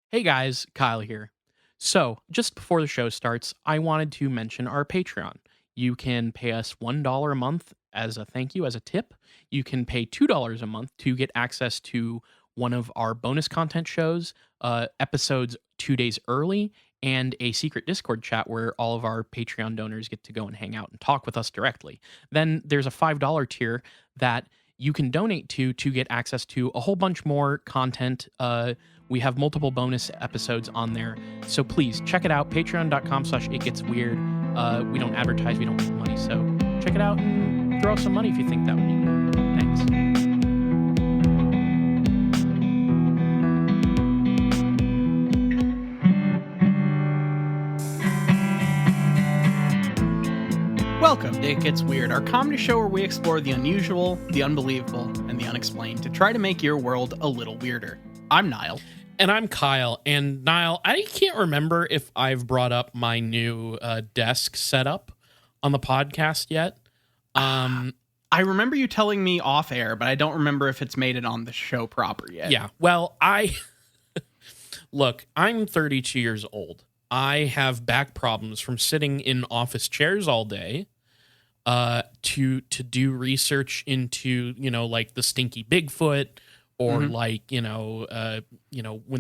Hey guys, Kyle here. So, just before the show starts, I wanted to mention our Patreon. You can pay us $1 a month as a thank you, as a tip. You can pay $2 a month to get access to one of our bonus content shows, episodes 2 days early, and a secret Discord chat where all of our Patreon donors get to go and hang out and talk with us directly. Then there's a $5 tier that you can donate to get access to a whole bunch more content. We have multiple bonus episodes on there. So please check it out. Patreon.com/itgetsweird. We don't advertise, we don't make money. So check it out and throw us some money if you think that would be cool. Thanks. Welcome to It Gets Weird, our comedy show where we explore the unusual, the unbelievable, and the unexplained to try to make your world a little weirder. I'm Niall. And I'm Kyle. And Niall, I can't remember if I've brought up my new desk setup on the podcast yet. I remember you telling me off air, but I don't remember if it's made it on the show proper yet. Yeah. Well, look, I'm 32 years old. I have back problems from sitting in office chairs all day to do research into, like the stinky Bigfoot or when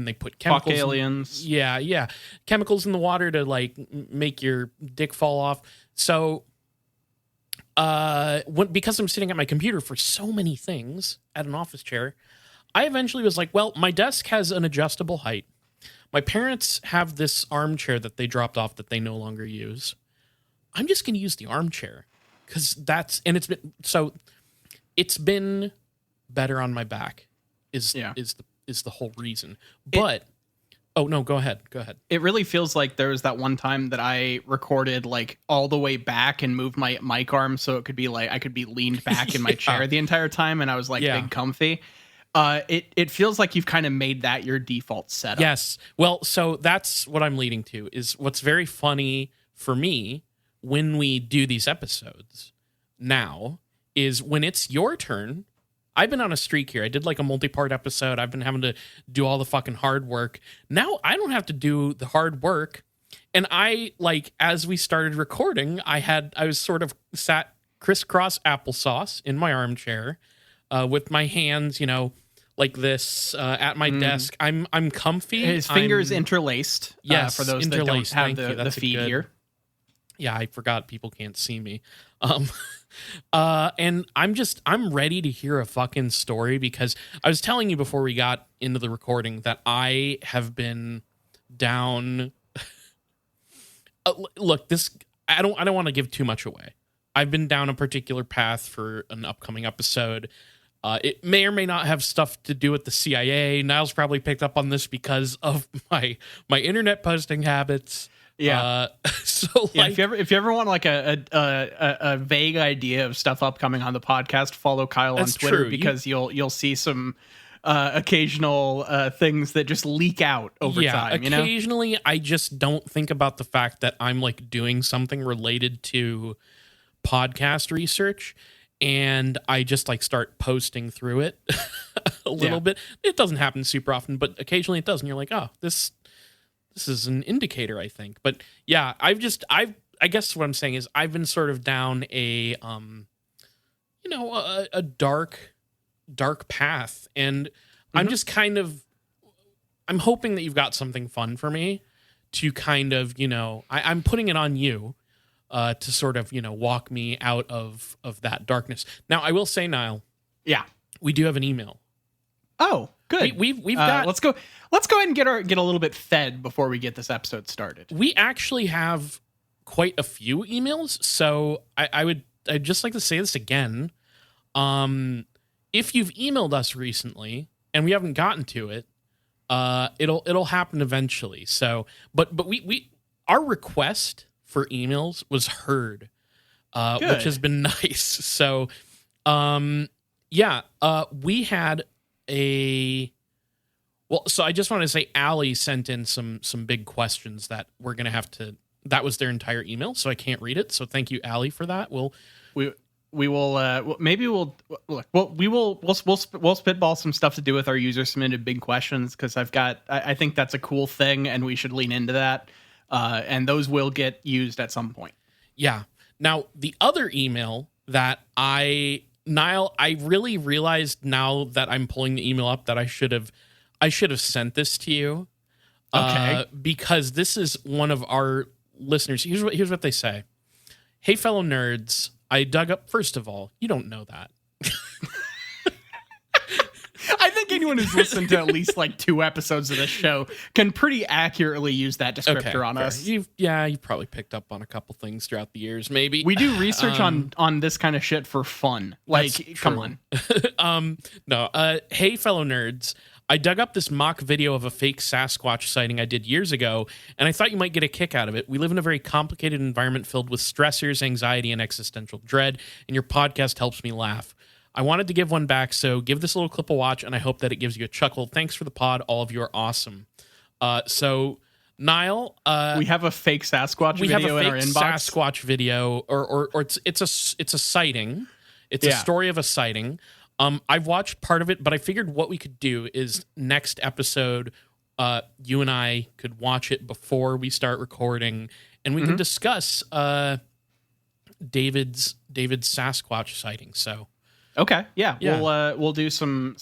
they put chemicals. Fuck aliens. Yeah. Chemicals in the water to make your dick fall off. So because I'm sitting at my computer for so many things at an office chair, I eventually was like, well, my desk has an adjustable height. My parents have this armchair that they dropped off that they no longer use. I'm just going to use the armchair because it's been better on my back is the whole reason. But no, go ahead. It really feels like there was that one time that I recorded all the way back and moved my mic arm so it could be I could be leaned back in my chair the entire time and I was big comfy. It feels like you've kind of made that your default setup. Yes. Well, so that's what I'm leading to is what's very funny for me when we do these episodes now is when it's your turn. I've been on a streak here. I did a multi-part episode. I've been having to do all the fucking hard work. Now I don't have to do the hard work. And as we started recording, I was sort of sat crisscross applesauce in my armchair with my hands, like this at my desk. I'm comfy. His fingers interlaced. Yes, for those that don't have the feed here. Yeah, I forgot people can't see me. And I'm ready to hear a fucking story because I was telling you before we got into the recording that I have been down. Look, I don't want to give too much away. I've been down a particular path for an upcoming episode. It may or may not have stuff to do with the CIA. Niall's probably picked up on this because of my internet posting habits. Yeah. If you ever want a vague idea of stuff upcoming on the podcast, follow Kyle on Twitter because you'll see some occasional things that just leak out over time. Occasionally, I just don't think about the fact that I'm doing something related to podcast research, and I just start posting through it a little bit. It doesn't happen super often, but occasionally it does, and you're like, oh, this is an indicator, I think. But yeah, I guess what I'm saying is I've been sort of down a dark path, and I'm just I'm hoping that you've got something fun for me to kind of, I'm putting it on you to sort of, walk me out of that darkness. Now, I will say, Niall. Yeah. We do have an email. Oh, good. We've got. Let's go ahead and get a little bit fed before we get this episode started. We actually have quite a few emails, so I'd just like to say this again. If you've emailed us recently and we haven't gotten to it, it'll happen eventually. So, but we our request for emails was heard, which has been nice. So, we had so I just want to say Allie sent in some big questions that we're going to have to, that was their entire email, so I can't read it. So thank you, Allie, for that. We maybe we'll look. We'll spitball some stuff to do with our user submitted big questions, because I think that's a cool thing and we should lean into that. And those will get used at some point. Yeah. Now the other email that Niall, I really realized now that I'm pulling the email up that I should have sent this to you. Okay. Because this is one of our listeners. Here's what they say. Hey, fellow nerds, I dug up. First of all, you don't know that. I think anyone who's listened to at least like 2 episodes of this show can pretty accurately use that descriptor on us. You've probably picked up on a couple things throughout the years, maybe. We do research on this kind of shit for fun. Like, come on. No. Hey, fellow nerds. I dug up this mock video of a fake Sasquatch sighting I did years ago, and I thought you might get a kick out of it. We live in a very complicated environment filled with stressors, anxiety, and existential dread, and your podcast helps me laugh. I wanted to give one back, so give this little clip a watch, and I hope that it gives you a chuckle. Thanks for the pod. All of you are awesome. So, Niall, we have a fake Sasquatch video in our inbox. Sasquatch video, or it's a sighting. It's a story of a sighting. I've watched part of it, but I figured what we could do is next episode, you and I could watch it before we start recording, and we could discuss David's Sasquatch sighting. So, okay, yeah. We'll do some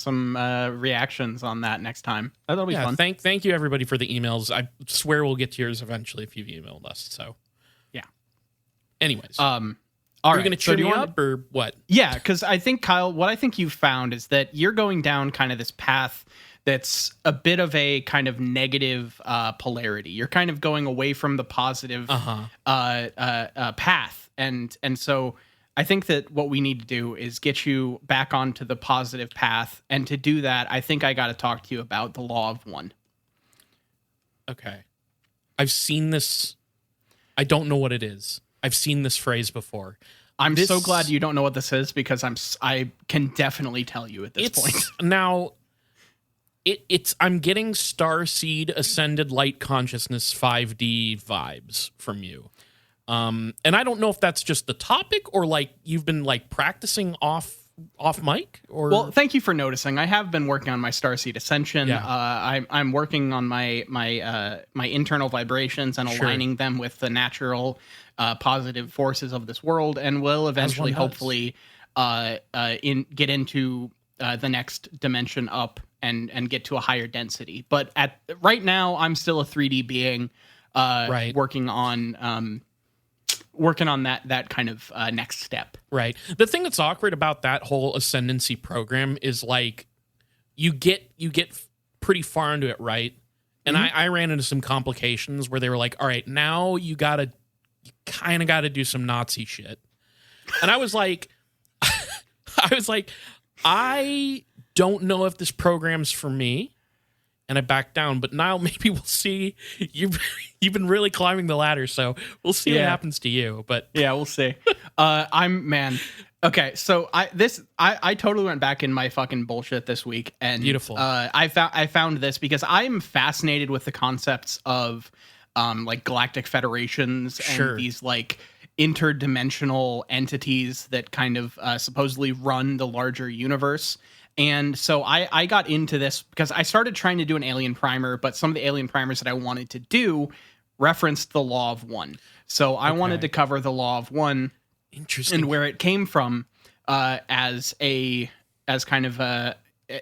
reactions on that next time. That'll be fun. Thank you everybody for the emails. I swear we'll get to yours eventually if you've emailed us. So, yeah. Anyways, are you going to cheer me up or what? Yeah, because I think, Kyle, what I think you've found is that you're going down kind of this path that's a bit of a kind of negative polarity. You're kind of going away from the positive path. And so I think that what we need to do is get you back onto the positive path. And to do that, I think I got to talk to you about the law of one. Okay. I've seen this. I don't know what it is. I've seen this phrase before. I'm so glad you don't know what this is, because I can definitely tell you at this point. Now, I'm getting Starseed Ascended Light Consciousness 5D vibes from you. And I don't know if that's just the topic or like you've been like practicing off mic or. Well, thank you for noticing. I have been working on my Starseed Ascension. Yeah. I'm working on my internal vibrations and aligning them with the natural positive forces of this world, and will eventually hopefully get into the next dimension up and get to a higher density. But right now I'm still a 3D being working on that kind of next step. Right. The thing that's awkward about that whole ascendancy program is like you get pretty far into it, right? And I ran into some complications where they were like, all right, now you kind of got to do some Nazi shit. And I was like, I don't know if this program's for me. And I backed down, but Niall, maybe we'll see. You've been really climbing the ladder, so we'll see what happens to you. But yeah, we'll see. Okay, so I totally went back in my fucking bullshit this week, and beautiful. I found this because I'm fascinated with the concepts of like galactic federations and these like interdimensional entities that kind of supposedly run the larger universe. And so I got into this because I started trying to do an alien primer, but some of the alien primers that I wanted to do referenced the law of one. So I wanted to cover the law of one. Interesting. And where it came from as kind of a...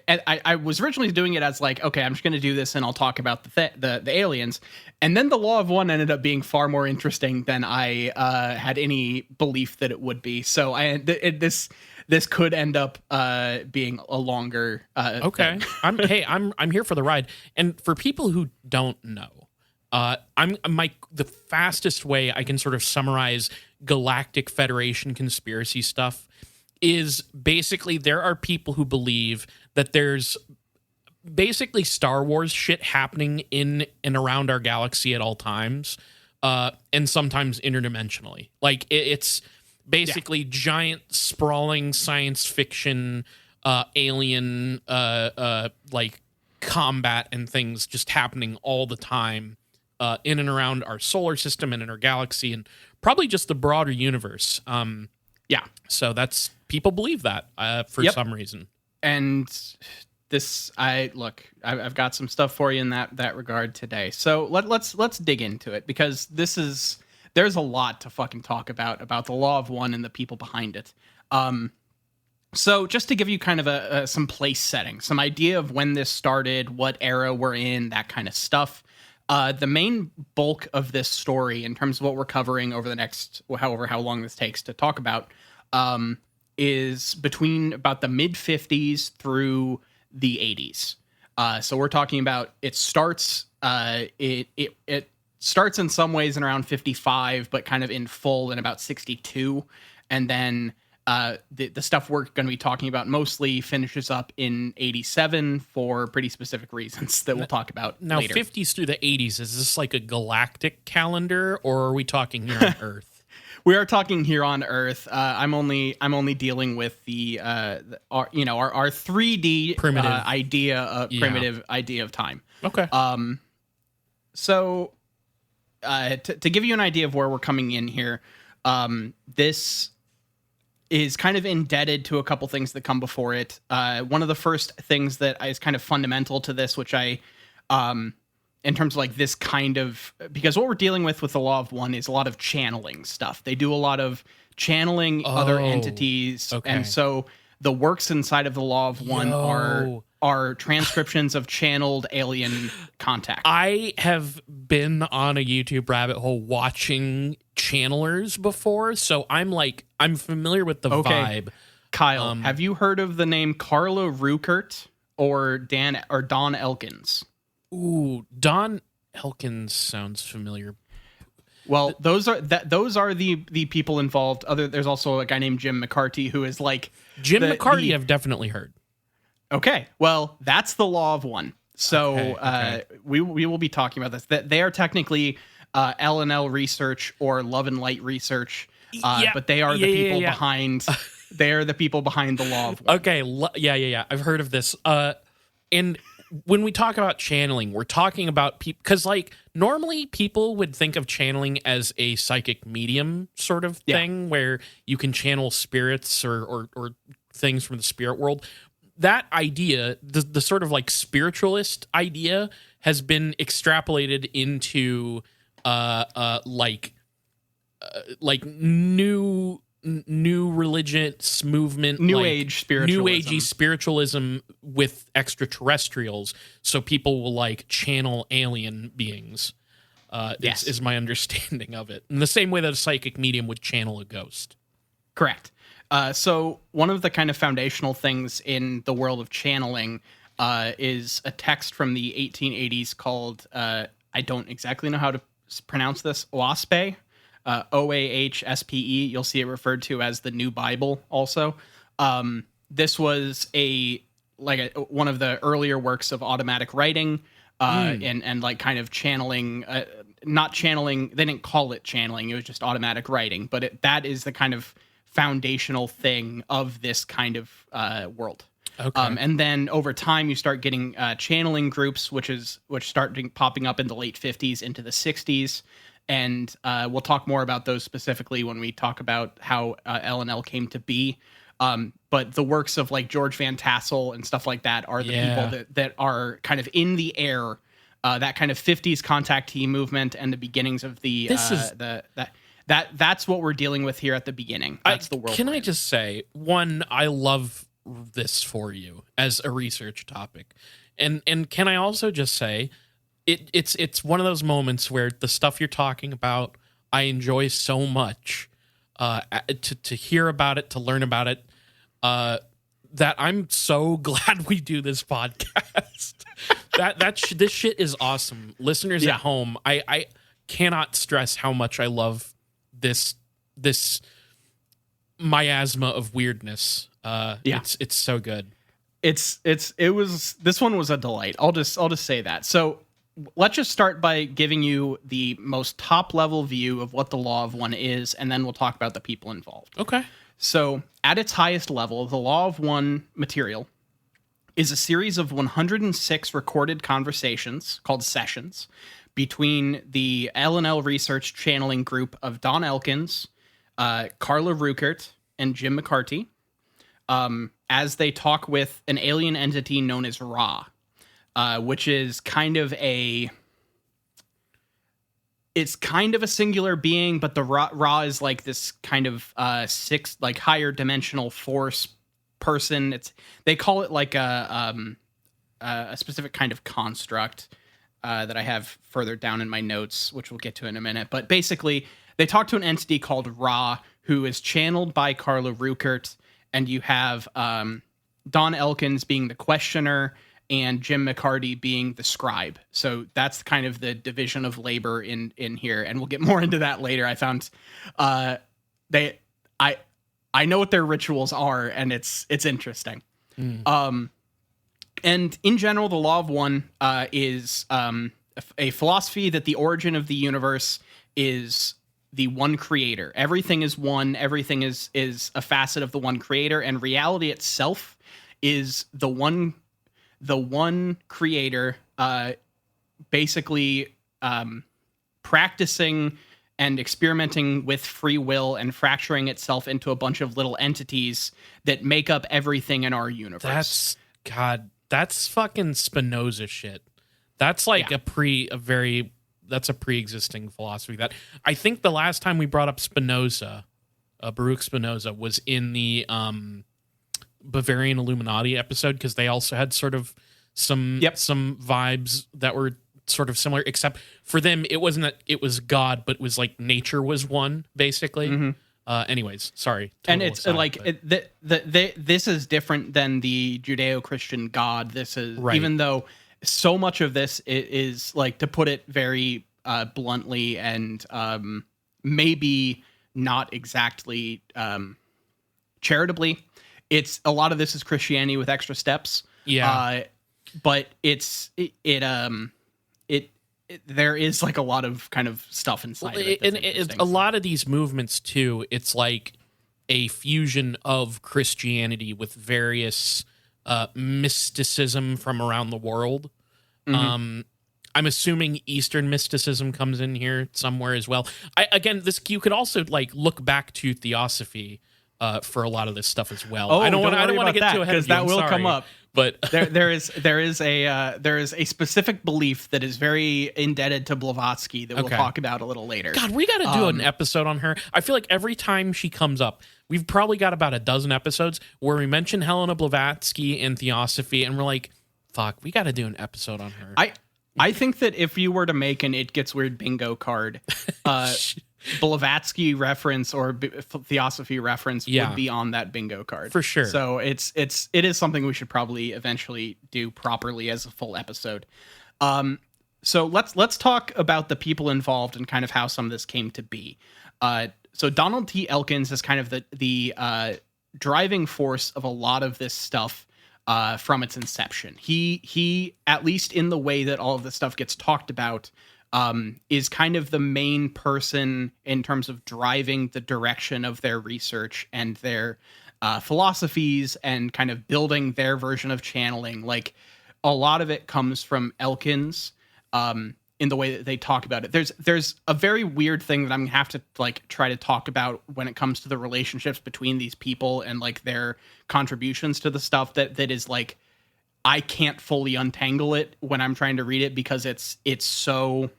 I was originally doing it as like, okay, I'm just going to do this and I'll talk about the aliens. And then the law of one ended up being far more interesting than I had any belief that it would be. So this could end up being a longer okay. I'm here for the ride. And for people who don't know, the fastest way I can sort of summarize Galactic Federation conspiracy stuff is basically there are people who believe that there's basically Star Wars shit happening in and around our galaxy at all times, and sometimes interdimensionally. Like it's basically giant sprawling science fiction alien like combat and things just happening all the time in and around our solar system and in our galaxy and probably just the broader universe. Yeah. So that's people believe that for some reason. And this, I've got some stuff for you in that regard today. So let's dig into it, because there's a lot to fucking talk about the Law of One and the people behind it. So just to give you kind of some place setting, some idea of when this started, what era we're in, that kind of stuff. The main bulk of this story, in terms of what we're covering over the next, however how long this takes to talk about, is between about the mid 50s through the 80s. So we're talking about, it starts it starts in some ways in around 55, but kind of in full in about 62, and then the stuff we're going to be talking about mostly finishes up in 87 for pretty specific reasons that we'll talk about now, later. 50s through the 80s, is this like a galactic calendar, or are we talking here on Earth? We are talking here on Earth. I'm only dealing with our 3D primitive primitive idea of time. Okay. So to give you an idea of where we're coming in here, this is kind of indebted to a couple things that come before it. One of the first things that is kind of fundamental to this, which I, in terms of like this kind of, because what we're dealing with the Law of One is a lot of channeling stuff. They do a lot of channeling other entities. Okay. And so the works inside of the Law of One are transcriptions of channeled alien contact. I have been on a YouTube rabbit hole watching channelers before, so I'm familiar with the vibe. Kyle, have you heard of the name Carla Ruckert or Don Elkins? Ooh, Don Elkins sounds familiar. Well, those are the people involved. There's also a guy named Jim McCarty, who is like Jim McCarty. I've definitely heard. Okay, well, that's the Law of One. So okay. We will be talking about this. That they are technically L&L research or Love and Light research, but they are the people behind. They are the people behind the Law of One. Okay, yeah. I've heard of this. And when we talk about channeling, we're talking about people, because like normally people would think of channeling as a psychic medium sort of thing, where you can channel spirits or things from the spirit world. That idea, the sort of like spiritualist idea, has been extrapolated into like new religious movement, new like age spiritualism. New agey spiritualism with extraterrestrials. So people will like channel alien beings. Is my understanding of it. In the same way that a psychic medium would channel a ghost. Correct. So one of the kind of foundational things in the world of channeling is a text from the 1880s called, I don't exactly know how to pronounce this, OASPE, OAHSPE. You'll see it referred to as the New Bible also. This was one of the earlier works of automatic writing and like kind of channeling, not channeling, they didn't call it channeling, it was just automatic writing, but that is the kind of foundational thing of this kind of world. Okay. And then over time you start getting channeling groups, which start popping up in the late 50s into the 60s, and we'll talk more about those specifically when we talk about how L&L came to be. But the works of like George Van Tassel and stuff like that are the people that are kind of in the air, that kind of 50s contactee movement and the beginnings of the that's what we're dealing with here at the beginning. That's the world. Can I just say, one, I love this for you as a research topic, and can I also just say, it's one of those moments where the stuff you're talking about I enjoy so much, to hear about it, to learn about it, that I'm so glad we do this podcast. This shit is awesome, listeners at home. I cannot stress how much I love this miasma of weirdness. It's so good. This one was a delight. I'll just say that. So let's just start by giving you the most top level view of what the Law of One is, and then we'll talk about the people involved. Okay. So at its highest level, the Law of One material is a series of 106 recorded conversations called sessions between the L&L Research channeling group of Don Elkins, Carla Ruckert, and Jim McCarty, as they talk with an alien entity known as Ra, which is kind of a singular being, but the Ra is like this kind of higher dimensional force person. They call it like a specific kind of construct that I have further down in my notes, which we'll get to in a minute. But basically, they talk to an entity called Ra, who is channeled by Carla Ruckert, and you have Don Elkins being the questioner and Jim McCarty being the scribe. So that's kind of the division of labor in here, and we'll get more into that later. I found I know what their rituals are, and it's interesting. And in general, the Law of One is a philosophy that the origin of the universe is the one creator. Everything is one. Everything is a facet of the one creator, and reality itself is the one creator, basically practicing and experimenting with free will and fracturing itself into a bunch of little entities that make up everything in our universe. That's fucking Spinoza shit. That's like that's a pre-existing philosophy. That I think the last time we brought up Spinoza, Baruch Spinoza, was in the Bavarian Illuminati episode, because they also had sort of some vibes that were sort of similar, except for them it wasn't that it was God, but it was like nature was one, basically. Anyways, sorry. And it's aside, this is different than the Judeo-Christian God. This is even though so much of this is like, to put it very bluntly and maybe not exactly charitably, it's a lot of this is Christianity with extra steps. But there is like a lot of kind of stuff inside of it. And a lot of these movements too, it's like a fusion of Christianity with various mysticism from around the world. I'm assuming Eastern mysticism comes in here somewhere as well. You could also like look back to theosophy for a lot of this stuff as well. I don't want to get too ahead, because that will come up. But there is a specific belief that is very indebted to Blavatsky that we'll talk about a little later. God, we got to do an episode on her. I feel like every time she comes up, we've probably got about a dozen episodes where we mention Helena Blavatsky and theosophy, and we're like, fuck, we got to do an episode on her. I think that if you were to make an It Gets Weird bingo card, Blavatsky reference or theosophy reference would be on that bingo card for sure. So it is something we should probably eventually do properly as a full episode. So let's talk about the people involved and kind of how some of this came to be. So Donald T. Elkins is kind of the driving force of a lot of this stuff from its inception. He at least in the way that all of this stuff gets talked about, is kind of the main person in terms of driving the direction of their research and their philosophies and kind of building their version of channeling. Like, a lot of it comes from Elkins in the way that they talk about it. There's a very weird thing that I'm gonna have to like try to talk about when it comes to the relationships between these people and like their contributions to the stuff that is like, I can't fully untangle it when I'm trying to read it, because it's so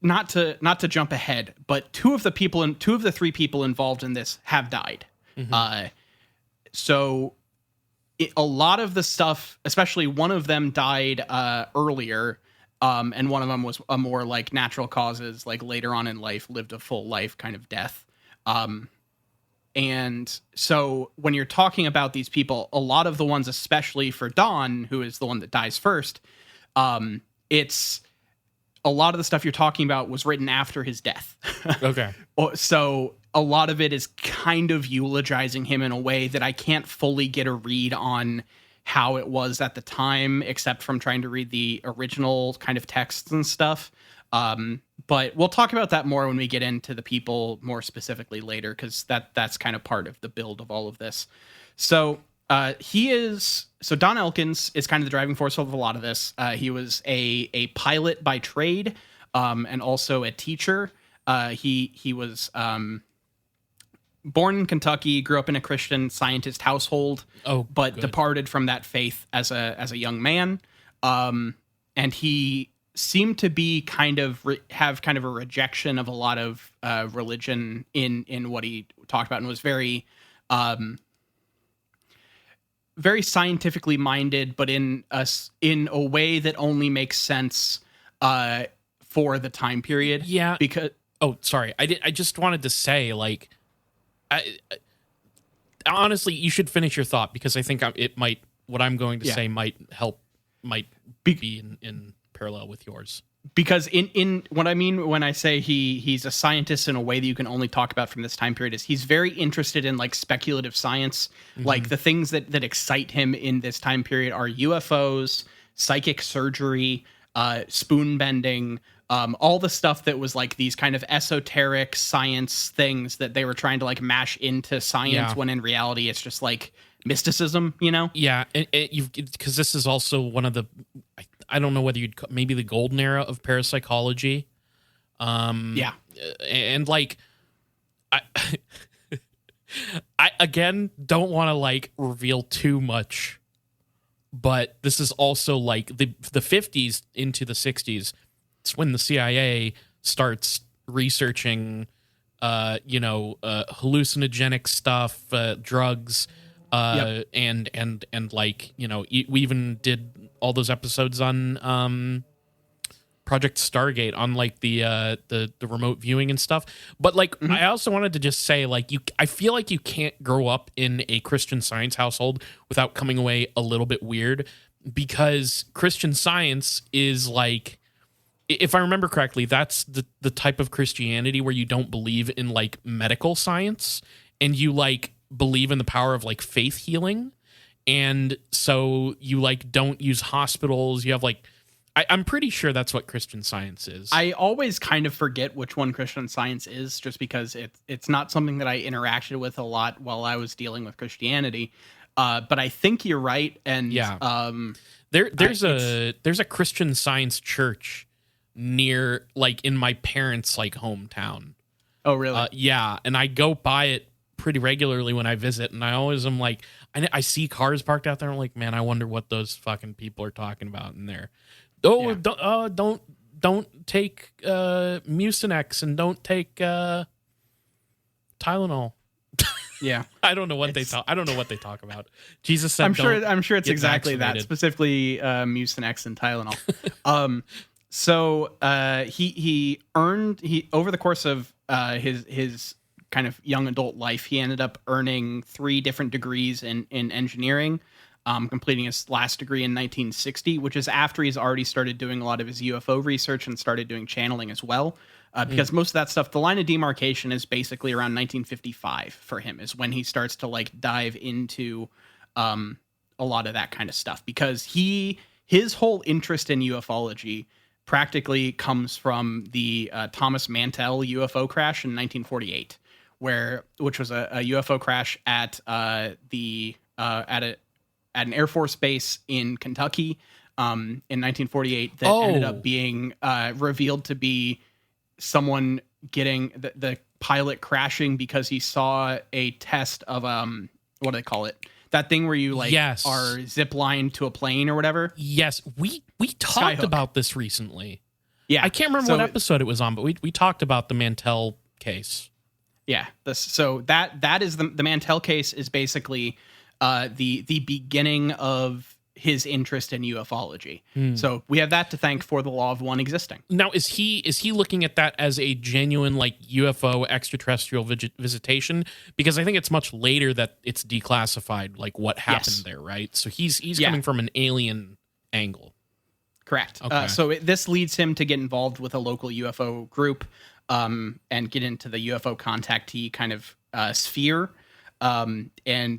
not to jump ahead, but two of the three people involved in this have died. So a lot of the stuff, especially one of them died earlier, and one of them was a more like natural causes, like later on in life, lived a full life kind of death. And so when you're talking about these people, a lot of the ones, especially for Don, who is the one that dies first, it's a lot of the stuff you're talking about was written after his death. Okay. So a lot of it is kind of eulogizing him in a way that I can't fully get a read on how it was at the time, except from trying to read the original kind of texts and stuff. But we'll talk about that more when we get into the people more specifically later, because that's kind of part of the build of all of this. So Don Elkins is kind of the driving force of a lot of this. He was a pilot by trade, and also a teacher. He was born in Kentucky, grew up in a Christian Scientist household, but good. departed from that faith as a young man. And he seemed to be have kind of a rejection of a lot of religion in what he talked about, and was very very scientifically minded, but in a way that only makes sense for the time period. Yeah. Because sorry. I just wanted to say, like, honestly, you should finish your thought, because I think what I'm going to say might be in parallel with yours. Because in what I mean when I say he's a scientist in a way that you can only talk about from this time period is he's very interested in like speculative science. Like the things that excite him in this time period are UFOs, psychic surgery, spoon bending, all the stuff that was like these kind of esoteric science things that they were trying to like mash into science, when in reality it's just like mysticism, you know? Yeah, because this is also one of the, I don't know whether maybe the golden era of parapsychology. And like, I again don't want to like reveal too much, but this is also like the 50s into the 60s. It's when the CIA starts researching, hallucinogenic stuff, drugs, and like, we even did all those episodes on Project Stargate, on like the remote viewing and stuff. But like, I also wanted to just say, like, I feel like you can't grow up in a Christian Science household without coming away a little bit weird, because Christian Science is like, if I remember correctly, that's the type of Christianity where you don't believe in like medical science, and you like believe in the power of like faith healing. And so you like don't use hospitals. You have like, I'm pretty sure that's what Christian Science is. I always kind of forget which one Christian Science is, just because it's not something that I interacted with a lot while I was dealing with Christianity. But I think you're right. And there's a Christian Science church near, like, in my parents' like hometown. Oh, really? Yeah, and I go by it pretty regularly when I visit, and I always am like, I see cars parked out there. I'm like, man, I wonder what those fucking people are talking about in there. Oh, yeah. Don't take Mucinex, and don't take Tylenol. Yeah, I don't know what they talk. I don't know what they talk about. Jesus said, I'm sure it's exactly that, specifically Mucinex and Tylenol. So he over the course of his kind of young adult life, he ended up earning 3 different degrees in engineering, completing his last degree in 1960, which is after he's already started doing a lot of his UFO research and started doing channeling as well. Because most of that stuff, the line of demarcation is basically around 1955 for him, is when he starts to like dive into a lot of that kind of stuff, because his whole interest in ufology practically comes from the Thomas Mantell UFO crash in 1948, which was a UFO crash at an Air Force base in Kentucky in 1948 that ended up being revealed to be someone getting the pilot crashing because he saw a test of what do they call it? That thing where you like are zip lined to a plane or whatever. Yes, we talked about this recently. Yeah, I can't remember what episode it was on, but we talked about the Mantell case. Yeah, so that is the Mantell case is basically the beginning of his interest in ufology. So we have that to thank for the law of one existing. Now, is he looking at that as a genuine like UFO extraterrestrial visitation? Because I think it's much later that it's declassified, like what happened there, right? So he's coming from an alien angle. Correct. Okay. So this leads him to get involved with a local UFO group and get into the UFO contactee kind of sphere. And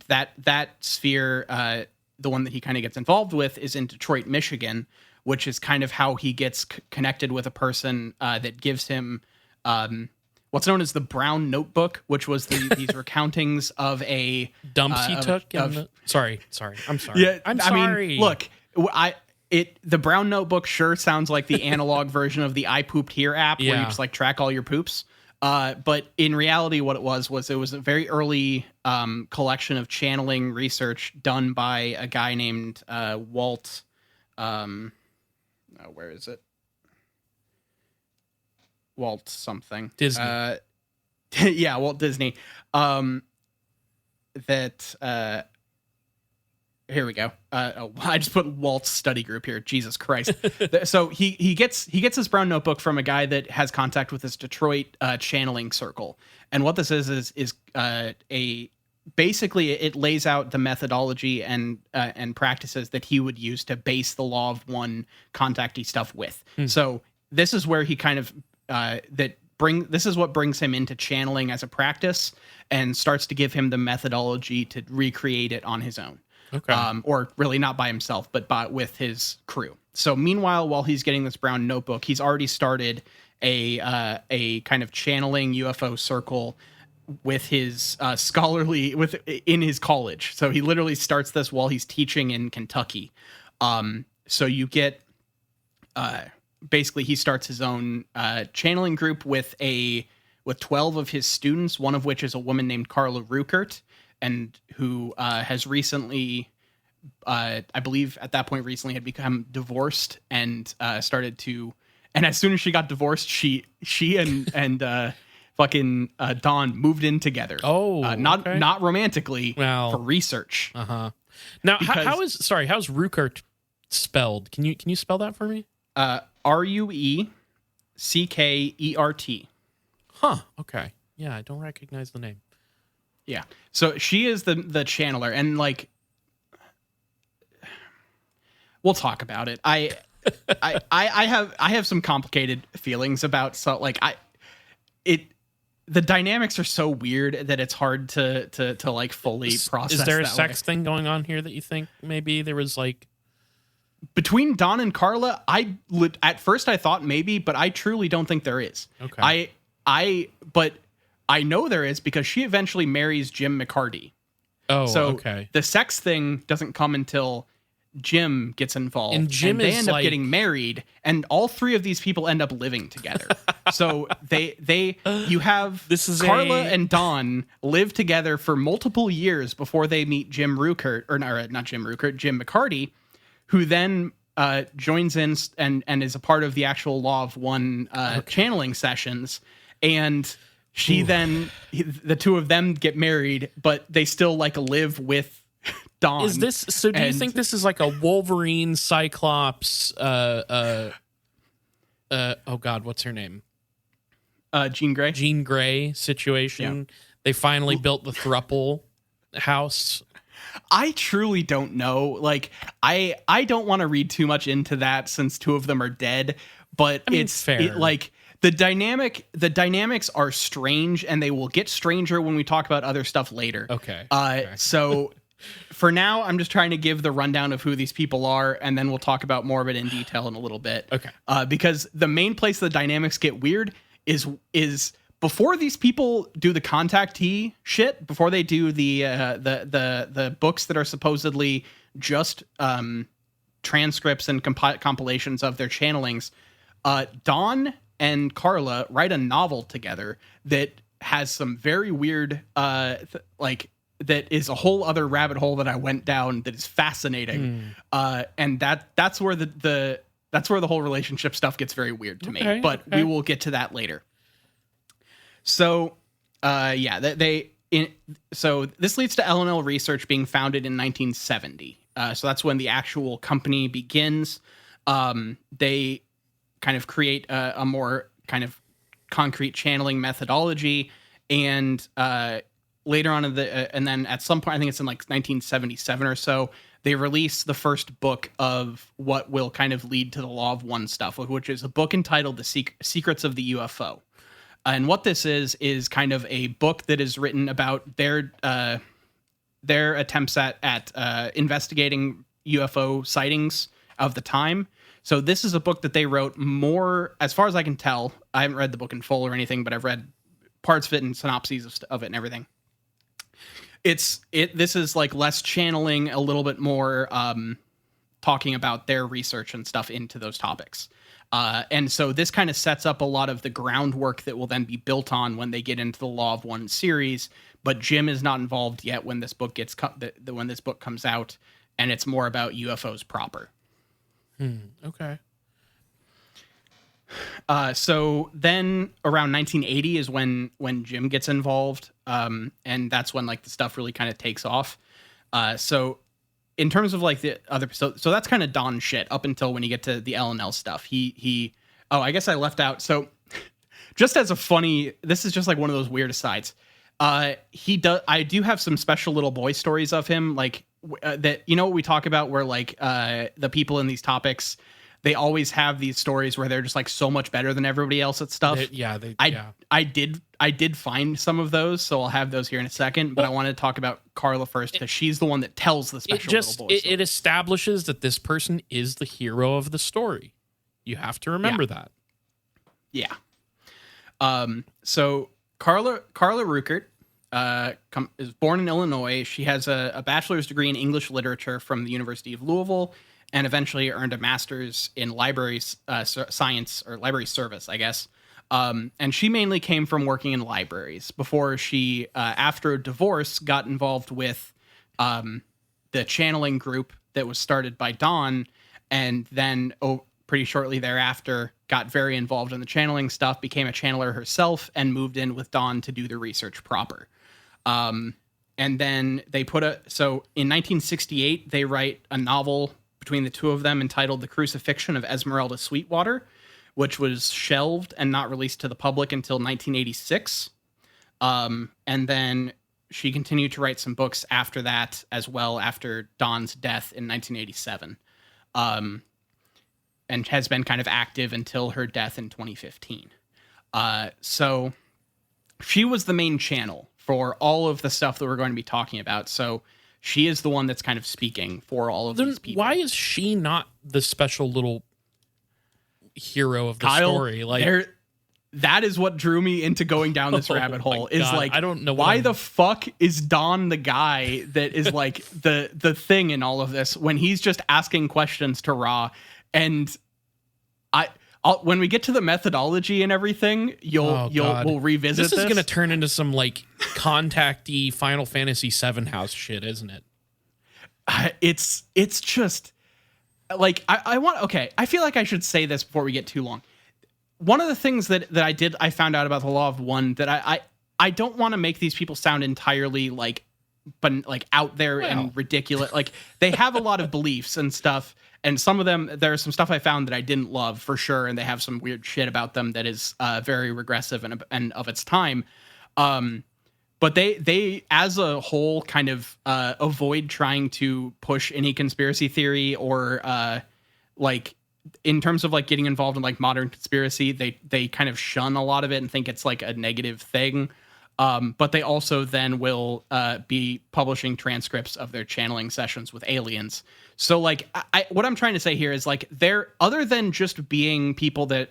that sphere, the one that he kind of gets involved with, is in Detroit, Michigan, which is kind of how he gets connected with a person that gives him what's known as the Brown Notebook, which was these recountings of a dumps he took. Sorry. I'm sorry. Yeah, I'm sorry. I mean, look, the Brown Notebook sure sounds like the analog version of the I Pooped Here app, where you just like track all your poops. But in reality, what it was it was a very early collection of channeling research done by a guy named Walt. Where is it? Walt something. Disney. Yeah, Walt Disney. Here we go. I just put Walt's study group here. Jesus Christ. So he gets this brown notebook from a guy that has contact with this Detroit channeling circle. And what this is basically it lays out the methodology and practices that he would use to base the law of one contactee stuff with. So this is where he kind of this is what brings him into channeling as a practice and starts to give him the methodology to recreate it on his own. Okay. Or really not by himself, but with his crew. So meanwhile, while he's getting this brown notebook, he's already started a kind of channeling UFO circle with his in his college. So he literally starts this while he's teaching in Kentucky. So you get basically he starts his own channeling group with 12 of his students, one of which is a woman named Carla Ruckert, and who has recently, I believe at that point recently had become divorced and started to, and as soon as she got divorced, she and fucking Dawn moved in together. Oh, not romantically, for research. Now, how's Ruckert spelled? Can you spell that for me? Rueckert. Huh. Okay. Yeah, I don't recognize the name. Yeah. So she is the channeler, and like we'll talk about it. I have some complicated feelings about the dynamics are so weird that it's hard to like fully process. Is there a sex thing going on here that you think maybe there was like between Dawn and Carla? At first I thought maybe, but I truly don't think there is. Okay. But I know there is because she eventually marries Jim McCarty. Oh, so okay. The sex thing doesn't come until Jim gets involved, and they end up getting married, and all three of these people end up living together. So you have Carla and Dawn live together for multiple years before they meet Jim McCarty, who then joins in and is a part of the actual Law of One channeling sessions, and the two of them get married, but they still like live with Dawn. Is this so? Do you think this is like a Wolverine, Cyclops? Oh God, what's her name? Jean Grey. Jean Grey situation. Yeah. They finally built the thruple house. I truly don't know. Like, I don't want to read too much into that since two of them are dead. But it's fair. The dynamics are strange, and they will get stranger when we talk about other stuff later. Okay. So for now, I'm just trying to give the rundown of who these people are, and then we'll talk about more of it in detail in a little bit. Okay. Because the main place the dynamics get weird is before these people do the contactee shit, before they do the books that are supposedly just transcripts and compilations of their channelings, Dawn and Carla write a novel together that has some very weird, that is a whole other rabbit hole that I went down that is fascinating. And that's where the whole relationship stuff gets very weird to me. But we will get to that later. So, so this leads to L&L Research being founded in 1970. So that's when the actual company begins. They kind of create a more kind of concrete channeling methodology, and later on and then at some point, I think it's in like 1977 or so, they release the first book of what will kind of lead to the Law of One stuff, which is a book entitled The Secrets of the UFO. And what this is kind of a book that is written about their attempts at investigating UFO sightings of the time. So this is a book that they wrote more, as far as I can tell. I haven't read the book in full or anything, but I've read parts of it and synopses of it and everything. This is like less channeling, a little bit more talking about their research and stuff into those topics. And so this kind of sets up a lot of the groundwork that will then be built on when they get into the Law of One series. But Jim is not involved yet when this book when this book comes out, and it's more about UFOs proper. Okay. So then around 1980 is when Jim gets involved, and that's when like the stuff really kind of takes off. So in terms of like the other, so that's kind of Don shit up until when you get to the L&L stuff. Oh, I guess I left out. So just as a funny, this is just like one of those weird asides. I do have some special little boy stories of him, like that, you know, what we talk about where like the people in these topics, they always have these stories where they're just like so much better than everybody else at stuff. I did find some of those, so I'll have those here in a second. But I wanted to talk about Carla first because she's the one that tells the special little boy story. It establishes that this person is the hero of the story. You have to remember that. Yeah. So Carla Ruckert is born in Illinois. She has a bachelor's degree in English literature from the University of Louisville, and eventually earned a master's in library science or library service, I guess. And she mainly came from working in libraries before she, after a divorce, got involved with the channeling group that was started by Don, and then pretty shortly thereafter got very involved in the channeling stuff, became a channeler herself, and moved in with Don to do the research proper. And then they so in 1968, they write a novel between the two of them entitled The Crucifixion of Esmeralda Sweetwater, which was shelved and not released to the public until 1986. And then she continued to write some books after that as well, after Don's death in 1987. And has been kind of active until her death in 2015. So she was the main channel for all of the stuff that we're going to be talking about. So she is the one that's kind of speaking for all of these people. Why is she not the special little hero of the Kyle, story? Like, that is what drew me into going down this rabbit hole. Is like, I don't know why the fuck is Don the guy that is like the thing in all of this when he's just asking questions to Ra. And when we get to the methodology and everything, we'll revisit this. This is going to turn into some like contacty Final Fantasy VII house shit, isn't it? It's just like I feel like I should say this before we get too long. One of the things that I found out about the Law of One that I don't want to make these people sound entirely like out there and ridiculous. Like they have a lot of beliefs and stuff. And some of them, there's some stuff I found that I didn't love for sure, and they have some weird shit about them that is very regressive and of its time. But they as a whole kind of avoid trying to push any conspiracy theory or like in terms of like getting involved in like modern conspiracy. They kind of shun a lot of it and think it's like a negative thing. But they also then will be publishing transcripts of their channeling sessions with aliens. So like what I'm trying to say here is like they're, other than just being people that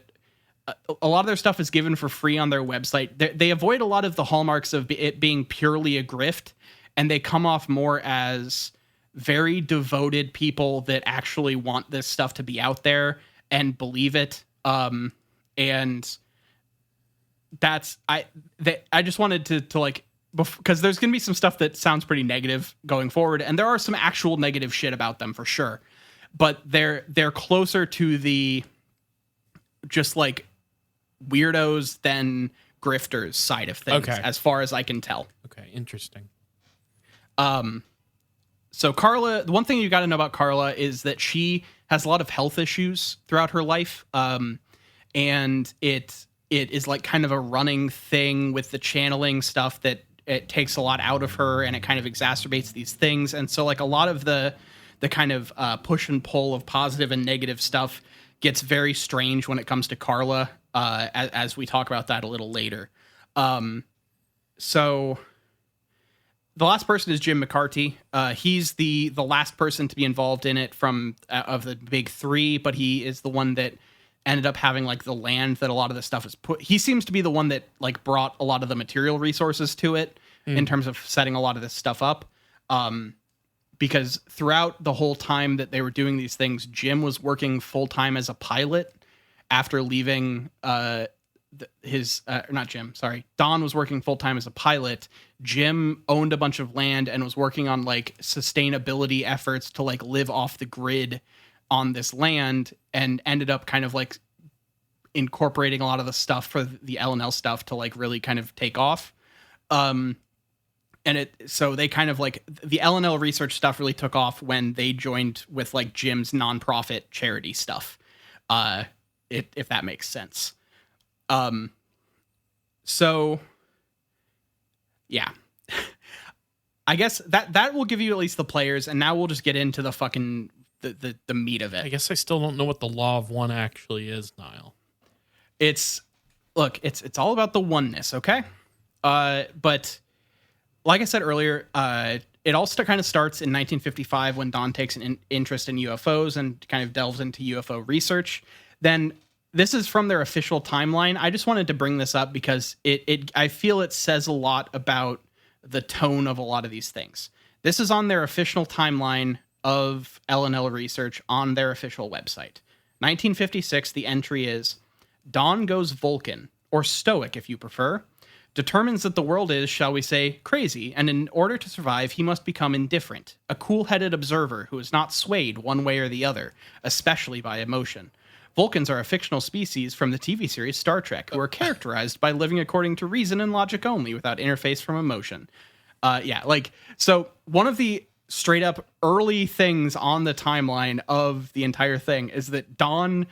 a lot of their stuff is given for free on their website, they avoid a lot of the hallmarks of it being purely a grift, and they come off more as very devoted people that actually want this stuff to be out there and believe it. And that's I just wanted to like, because there's gonna be some stuff that sounds pretty negative going forward, and there are some actual negative shit about them for sure, but they're closer to the just like weirdos than grifters side of things, as far as I can tell. Okay, interesting. So Carla, the one thing you got to know about Carla is that she has a lot of health issues throughout her life, and it is like kind of a running thing with the channeling stuff that it takes a lot out of her, and it kind of exacerbates these things. And so like a lot of the kind of push and pull of positive and negative stuff gets very strange when it comes to Carla, as we talk about that a little later. So the last person is Jim McCarty. He's the last person to be involved in it from of the big three, but he is the one that ended up having like the land that a lot of the stuff is put. He seems to be the one that like brought a lot of the material resources to it in terms of setting a lot of this stuff up. Because throughout the whole time that they were doing these things, Jim was working full time as a pilot, after leaving not Jim, sorry. Don was working full time as a pilot. Jim owned a bunch of land and was working on like sustainability efforts to like live off the grid on this land, and ended up kind of like incorporating a lot of the stuff for the L&L stuff to like really kind of take off. So they kind of like the L&L research stuff really took off when they joined with like Jim's nonprofit charity stuff. If that makes sense. So yeah, I guess that will give you at least the players, and now we'll just get into the fucking the meat of it. I guess I still don't know what the law of one actually is, Niall. It's all about the oneness, okay? But like I said earlier, it all kind of starts in 1955 when Don takes an interest in UFOs and kind of delves into UFO research. Then this is from their official timeline. I just wanted to bring this up because I feel it says a lot about the tone of a lot of these things. This is on their official timeline of L&L research on their official website. 1956, the entry is, Don goes Vulcan, or Stoic if you prefer, determines that the world is, shall we say, crazy, and in order to survive, he must become indifferent, a cool-headed observer who is not swayed one way or the other, especially by emotion. Vulcans are a fictional species from the TV series Star Trek who are characterized by living according to reason and logic only without interface from emotion. So one of the straight up early things on the timeline of the entire thing is that Don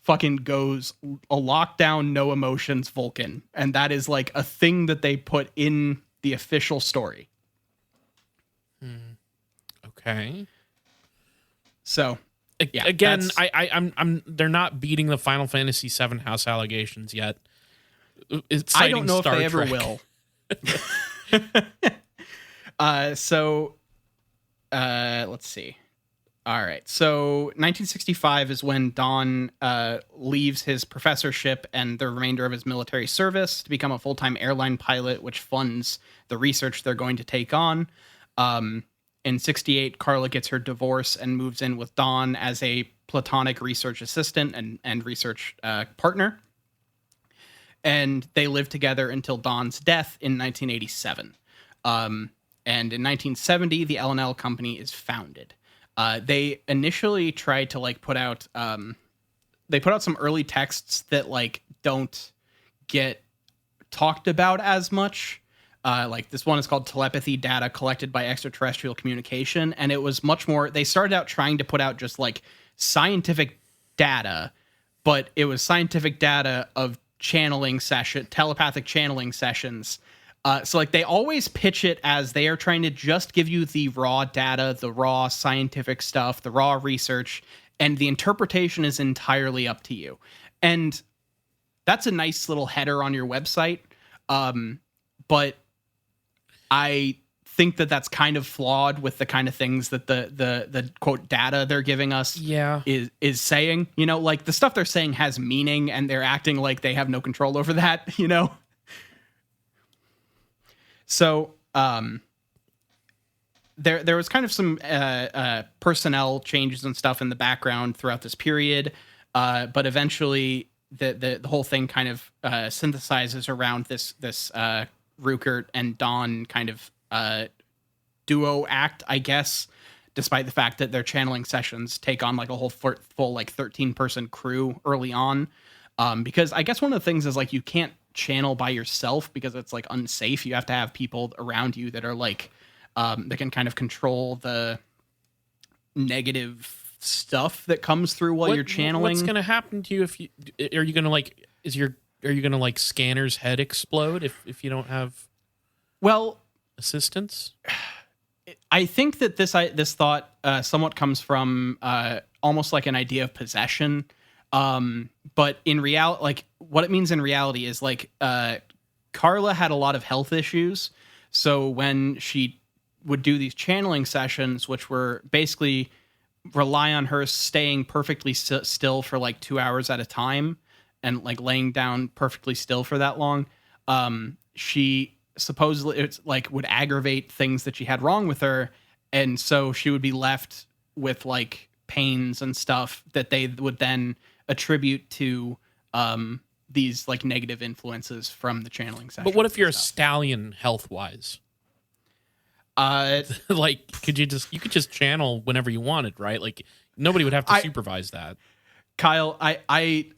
fucking goes a lockdown, no emotions Vulcan. And that is like a thing that they put in the official story. Okay. So yeah, again, I'm they're not beating the Final Fantasy VII House allegations yet. It's I don't know Star if they Trek. ever will. Let's see. All right. So 1965 is when Don leaves his professorship and the remainder of his military service to become a full-time airline pilot, which funds the research they're going to take on. In 68, Carla gets her divorce and moves in with Don as a platonic research assistant and research partner. And they live together until Don's death in 1987. And in 1970, the L&L company is founded. They initially tried to like put out some early texts that like don't get talked about as much. Like this one is called Telepathy Data Collected by Extraterrestrial Communication. And it was much more, they started out trying to put out just like scientific data, but it was scientific data of telepathic channeling sessions. So like they always pitch it as they are trying to just give you the raw data, the raw scientific stuff, the raw research, and the interpretation is entirely up to you. And that's a nice little header on your website. But I think that that's kind of flawed with the kind of things that the quote data they're giving us is saying, you know, like the stuff they're saying has meaning and they're acting like they have no control over that, you know? So, there was kind of some, personnel changes and stuff in the background throughout this period. But eventually the whole thing kind of, synthesizes around this Rukert and Don kind of duo act, I guess, despite the fact that their channeling sessions take on like a whole full like 13-person crew early on. Because I guess one of the things is like you can't channel by yourself because it's like unsafe. You have to have people around you that are like that can kind of control the negative stuff that comes through while you're channeling. What's going to happen to you if you are you going to like are you going to like Scanner's head explode if you don't have assistance? I think that this thought somewhat comes from almost like an idea of possession. But in reality, like what it means in reality is like Carla had a lot of health issues. So when she would do these channeling sessions, which were basically rely on her staying perfectly still for like 2 hours at a time and like laying down perfectly still for that long, she supposedly it's like would aggravate things that she had wrong with her. And so she would be left with like pains and stuff that they would then attribute to these like negative influences from the channeling session. But what if you're a stallion health wise? Like, you could just channel whenever you wanted, right? Like, nobody would have to supervise that. Kyle, I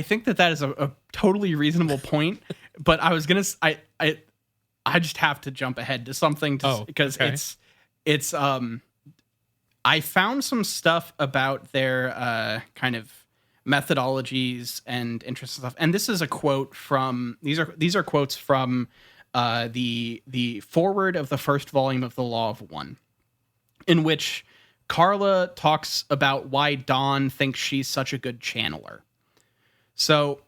think that is a totally reasonable point, but I was gonna I just have to jump ahead to something because it's I found some stuff about their kind of methodologies and interests and stuff, and this is a quote from these are quotes from the foreword of the first volume of the Law of One, in which Carla talks about why Dawn thinks she's such a good channeler. So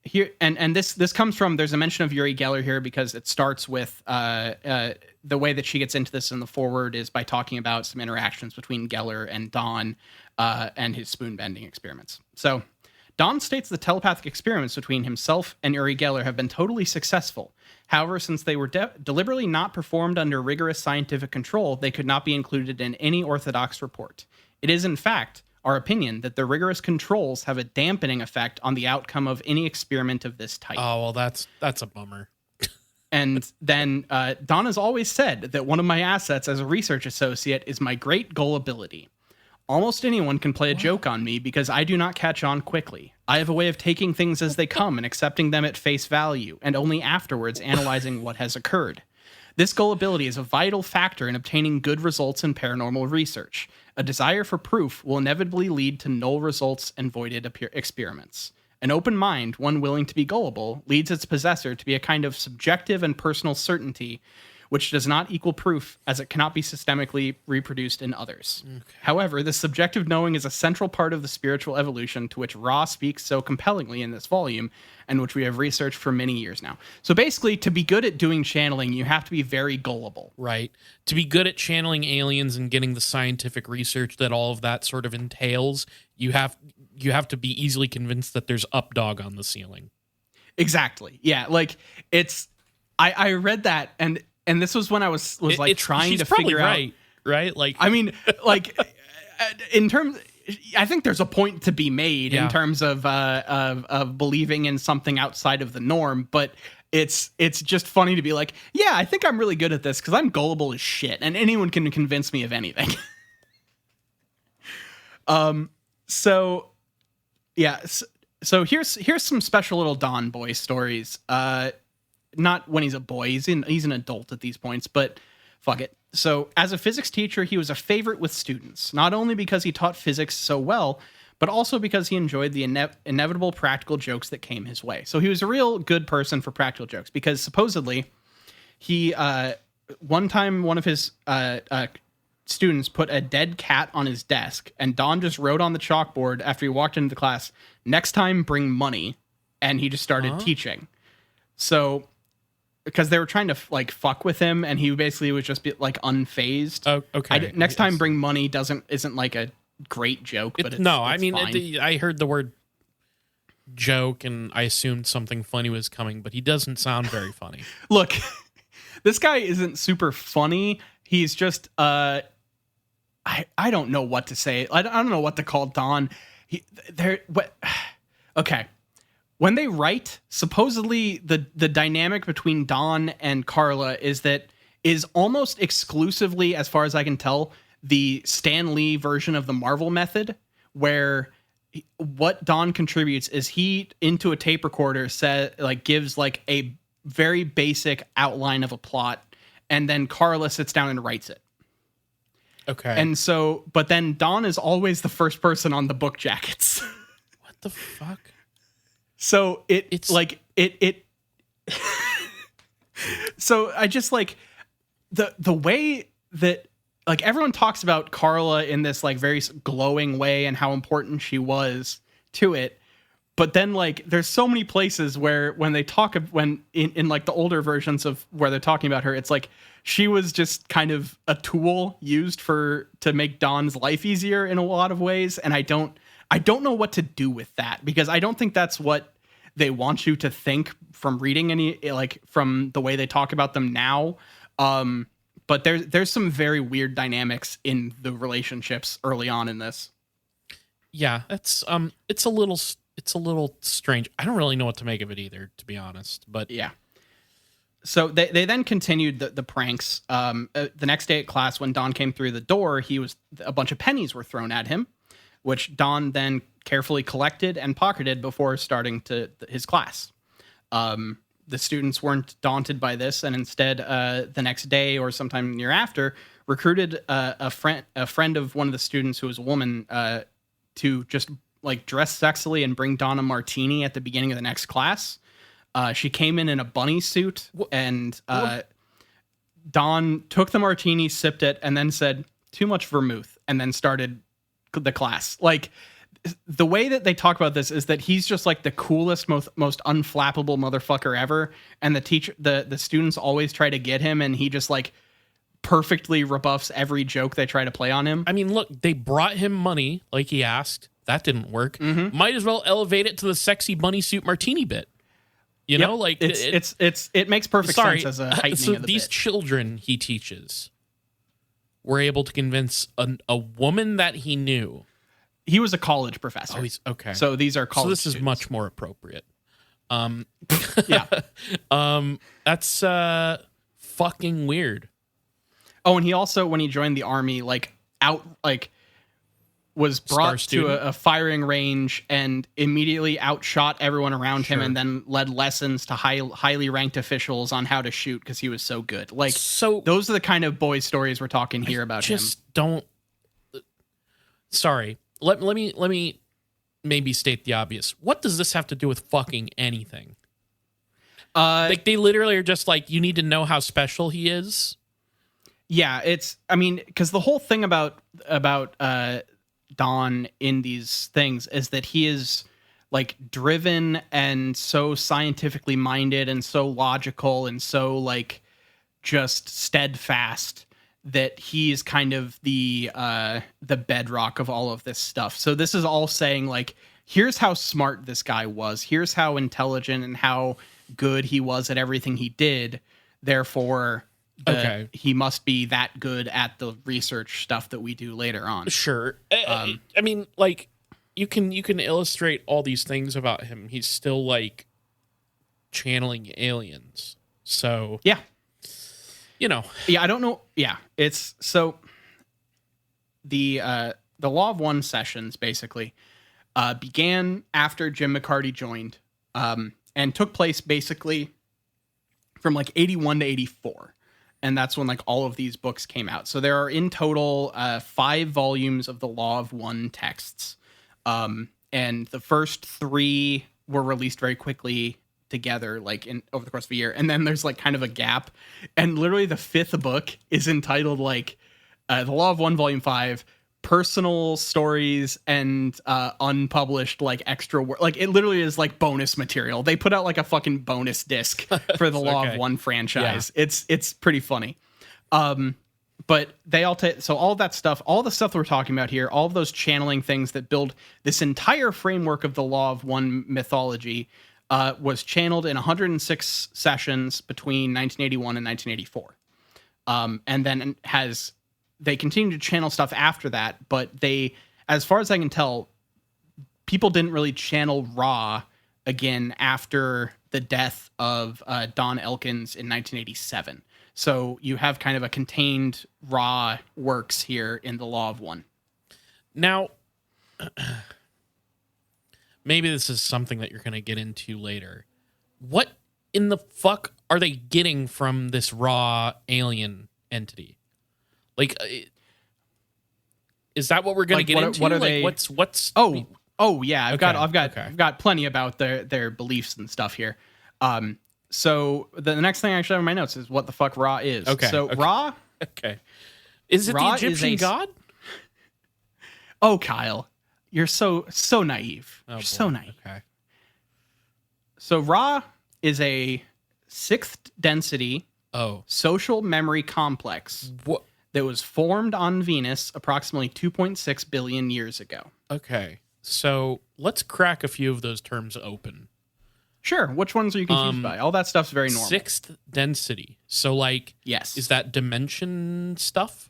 here, and this comes from, there's a mention of Uri Geller here because it starts with the way that she gets into this in the foreword is by talking about some interactions between Geller and Dawn and his spoon bending experiments. So Dawn states the telepathic experiments between himself and Uri Geller have been totally successful. However, since they were deliberately not performed under rigorous scientific control, they could not be included in any orthodox report. It is, in fact, our opinion that the rigorous controls have a dampening effect on the outcome of any experiment of this type. Oh, well, that's a bummer. And then Dawn has always said that one of my assets as a research associate is my great gullibility. Almost anyone can play a joke on me because I do not catch on quickly. I have a way of taking things as they come and accepting them at face value, and only afterwards analyzing what has occurred. This gullibility is a vital factor in obtaining good results in paranormal research. A desire for proof will inevitably lead to null results and voided experiments. An open mind, one willing to be gullible, leads its possessor to be a kind of subjective and personal certainty which does not equal proof, as it cannot be systemically reproduced in others. Okay. However, this subjective knowing is a central part of the spiritual evolution to which Ra speaks so compellingly in this volume, and which we have researched for many years now. So basically, to be good at doing channeling, you have to be very gullible. Right. To be good at channeling aliens and getting the scientific research that all of that sort of entails, you have to be easily convinced that there's updog on the ceiling. Exactly. Yeah, like, it's... I read that, and this was when I was like trying to figure out, right? Like, I mean, like, in terms, I think there's a point to be made in terms of believing in something outside of the norm, but it's just funny to be like, yeah, I think I'm really good at this because I'm gullible as shit, and anyone can convince me of anything. So here's some special little Don Boy stories. Not when he's a boy, he's an adult at these points, but fuck it. So as a physics teacher, he was a favorite with students, not only because he taught physics so well, but also because he enjoyed the inevitable practical jokes that came his way. So he was a real good person for practical jokes, because supposedly he, one time one of his students put a dead cat on his desk, and Don just wrote on the chalkboard after he walked into the class, "Next time, bring money," and he just started teaching. So... because they were trying to like fuck with him, and he basically was just like unfazed. Oh, okay. Next time, bring money isn't like a great joke, but it's fine. I heard the word joke, and I assumed something funny was coming, but he doesn't sound very funny. Look, this guy isn't super funny. He's just I don't know what to say. I don't know what to call Don. Okay. When they write, supposedly the dynamic between Don and Carla is almost exclusively, as far as I can tell, the Stan Lee version of the Marvel method, where what Don contributes is he, into a tape recorder, gives like a very basic outline of a plot, and then Carla sits down and writes it. Okay. And so, but then Don is always the first person on the book jackets. What the fuck? So it's like it so I just like the way that like everyone talks about Carla in this like very glowing way and how important she was to it, but then like there's so many places where when they talk in like the older versions of where they're talking about her, it's like she was just kind of a tool used to make Don's life easier in a lot of ways, and I don't know what to do with that, because I don't think that's what they want you to think from reading any, like, from the way they talk about them now. But there's some very weird dynamics in the relationships early on in this. Yeah, it's a little strange. I don't really know what to make of it either, to be honest. But Yeah. So they then continued the pranks. The next day at class, when Don came through the door, a bunch of pennies were thrown at him, which Don then carefully collected and pocketed before starting his class. The students weren't daunted by this, and instead, the next day or sometime near after, recruited a friend of one of the students who was a woman to just like dress sexily and bring Don a martini at the beginning of the next class. She came in a bunny suit, and Don took the martini, sipped it, and then said, "Too much vermouth," and then started the class. Like, the way that they talk about this is that he's just like the coolest, most unflappable motherfucker ever, and the students always try to get him, and he just like perfectly rebuffs every joke they try to play on him. I mean, look, they brought him money like he asked. That didn't work. Mm-hmm. Might as well elevate it to the sexy bunny suit martini bit. You know, like it makes perfect sense as a heightening so of the these bit. children he teaches were able to convince a woman that he knew. He was a college professor. Oh, he's okay. So these are college. So this students. is much more appropriate. Yeah. That's fucking weird. Oh, and he also, when he joined the army, was brought to a firing range and immediately outshot everyone around him, and then led lessons to highly ranked officials on how to shoot because he was so good. Like, so those are the kind of boy stories we're talking here about him. Just don't. Sorry. Let me maybe state the obvious. What does this have to do with fucking anything? Like, they literally are just like, you need to know how special he is. Yeah, because the whole thing about Don in these things is that he is like driven and so scientifically minded and so logical and so like just steadfast that he's kind of the bedrock of all of this stuff. So this is all saying like, here's how smart this guy was. Here's how intelligent and how good he was at everything he did. Therefore, he must be that good at the research stuff that we do later on. Sure. I mean, like, you can illustrate all these things about him. He's still like channeling aliens. So yeah, you know. Yeah, I don't know. Yeah, it's so the Law of One sessions basically began after Jim McCarty joined, and took place basically from like 81 to 84. And that's when like all of these books came out. So there are in total 5 volumes of the Law of One texts. And the first 3 were released very quickly together, like over the course of a year. And then there's like kind of a gap. And literally the 5th book is entitled like The Law of One Volume 5, Personal Stories and Unpublished like extra work. Like, it literally is like bonus material. They put out like a fucking bonus disc for the Law of One franchise. Yeah. It's pretty funny. But they all so all of that stuff, all the stuff that we're talking about here, all of those channeling things that build this entire framework of the Law of One mythology was channeled in 106 sessions between 1981 and 1984. And then they continue to channel stuff after that, but they, as far as I can tell, people didn't really channel Ra again after the death of Don Elkins in 1987. So you have kind of a contained Ra works here in the Law of One. Now, maybe this is something that you're going to get into later. What in the fuck are they getting from this Ra alien entity? Like, is that what we're going to get into? What are like, they? What's? Oh yeah. I've got plenty about their beliefs and stuff here. So the next thing I actually have in my notes is what the fuck Ra is. Okay. So Ra. Okay. Is it Ra the Egyptian god? Oh, Kyle, you're so naive. You're so naive. Okay. So Ra is a 6th density social memory complex. What? That was formed on Venus approximately 2.6 billion years ago. Okay. So let's crack a few of those terms open. Sure. Which ones are you confused by? All that stuff's very normal. 6th density. So, like, yes. Is that dimension stuff?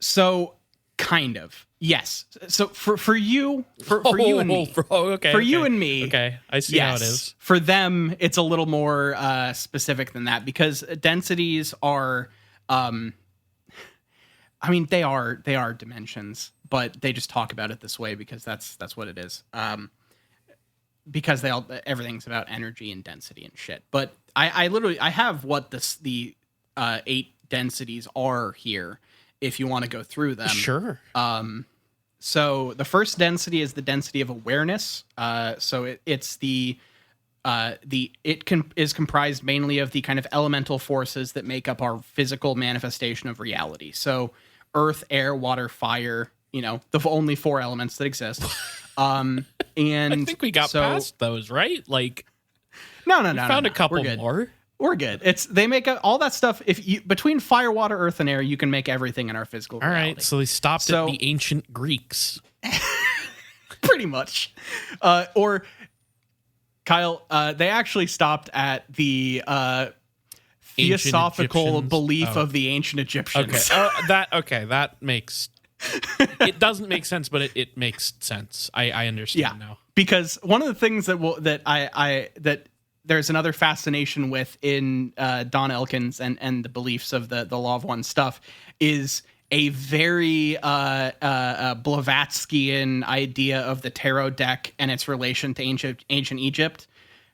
So Kind of. Yes. So for you and me. Okay. For you and me. Okay. I see how it is. For them, it's a little more specific than that because densities are I mean, they are dimensions, but they just talk about it this way because that's what it is. Because everything's about energy and density and shit. But I literally have what the 8 densities are here. If you want to go through them, Sure. So the first density is the density of awareness. So it's is comprised mainly of the kind of elemental forces that make up our physical manifestation of reality. So earth, air, water, fire, the only 4 elements that exist. And I think we got past those, right? Like, no, found a couple more. We're good. They make all that stuff. Between fire, water, earth, and air, you can make everything in our physical reality. All right, so they stopped at the ancient Greeks. Pretty much. Or Kyle, they actually stopped at the theosophical belief of the ancient Egyptians. Okay. That makes. It doesn't make sense, but it makes sense. I understand now. Because one of the things that there's another fascination with in Don Elkins and the beliefs of the Law of One stuff is a very Blavatskyan idea of the tarot deck and its relation to ancient Egypt,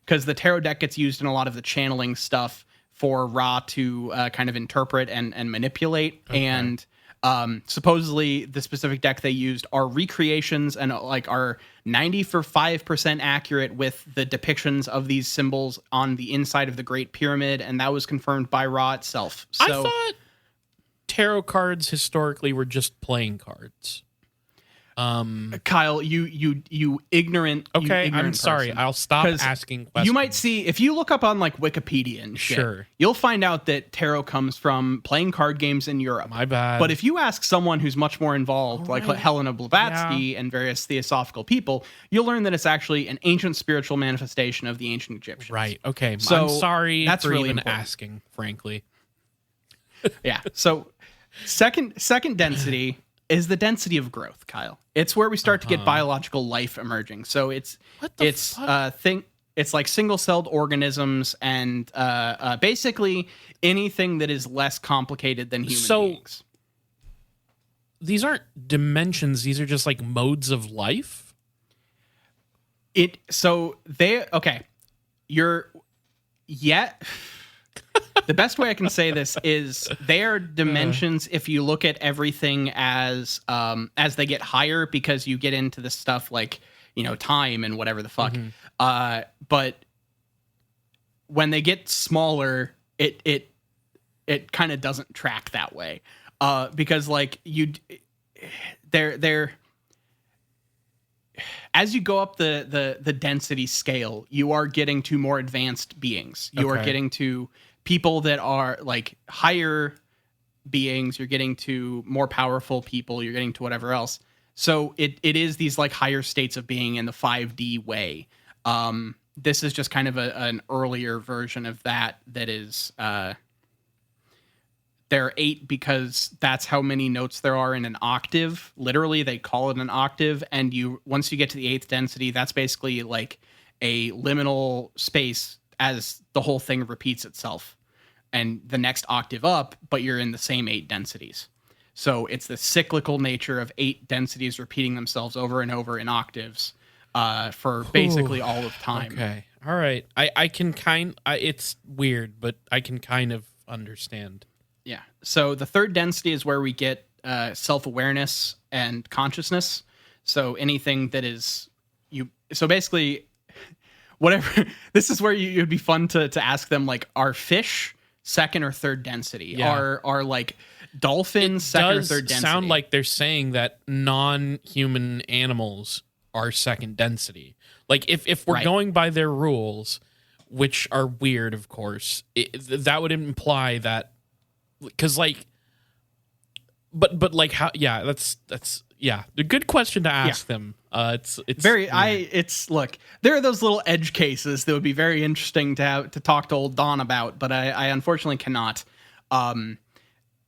because the tarot deck gets used in a lot of the channeling stuff for Ra to kind of interpret and manipulate. Okay. And supposedly the specific deck they used are recreations and are 95% accurate with the depictions of these symbols on the inside of the Great Pyramid, and that was confirmed by Ra itself. So, I thought tarot cards historically were just playing cards. Kyle, you ignorant. Okay, I'm ignorant sorry. person. I'll stop asking questions. You might see if you look up on Wikipedia and shit. Sure. You'll find out that tarot comes from playing card games in Europe. My bad. But if you ask someone who's much more involved, like Helena Blavatsky and various theosophical people, you'll learn that it's actually an ancient spiritual manifestation of the ancient Egyptians. Right. Okay. So I'm sorry that's for really even important. asking, frankly. Yeah. So second density is the density of growth, Kyle. It's where we start to get biological life emerging. So it's like single-celled organisms and basically anything that is less complicated than human beings. These aren't dimensions, these are just like modes of life? The best way I can say this is they are dimensions if you look at everything as they get higher, because you get into this stuff like, time and whatever the fuck. Mm-hmm. But when they get smaller, it kind of doesn't track that way. Because they're as you go up the density scale, you are getting to more advanced beings. You are getting to people that are like higher beings. You're getting to more powerful people. You're getting to whatever else. So it is these like higher states of being in the 5D way. This is just kind of an earlier version of that is there are 8 because that's how many notes there are in an octave. Literally, they call it an octave. And once you get to the 8th density, that's basically like a liminal space as the whole thing repeats itself. And the next octave up, but you're in the same 8 densities. So it's the cyclical nature of 8 densities repeating themselves over and over in octaves for basically all of time. Okay. All right. I can it's weird, but I can kind of understand. Yeah. So the 3rd density is where we get self-awareness and consciousness. So anything that is so basically whatever, this is where it'd be fun to ask them, like, are fish 2nd or 3rd density? Yeah. Are like dolphins 2nd or 3rd density? Sound like they're saying that non-human animals are 2nd density. Like if we're going by their rules, which are weird, of course, that would imply that, because like, but like how? Yeah, that's a good question to ask them. It's very look, there are those little edge cases that would be very interesting to talk to old Don about, but I unfortunately cannot.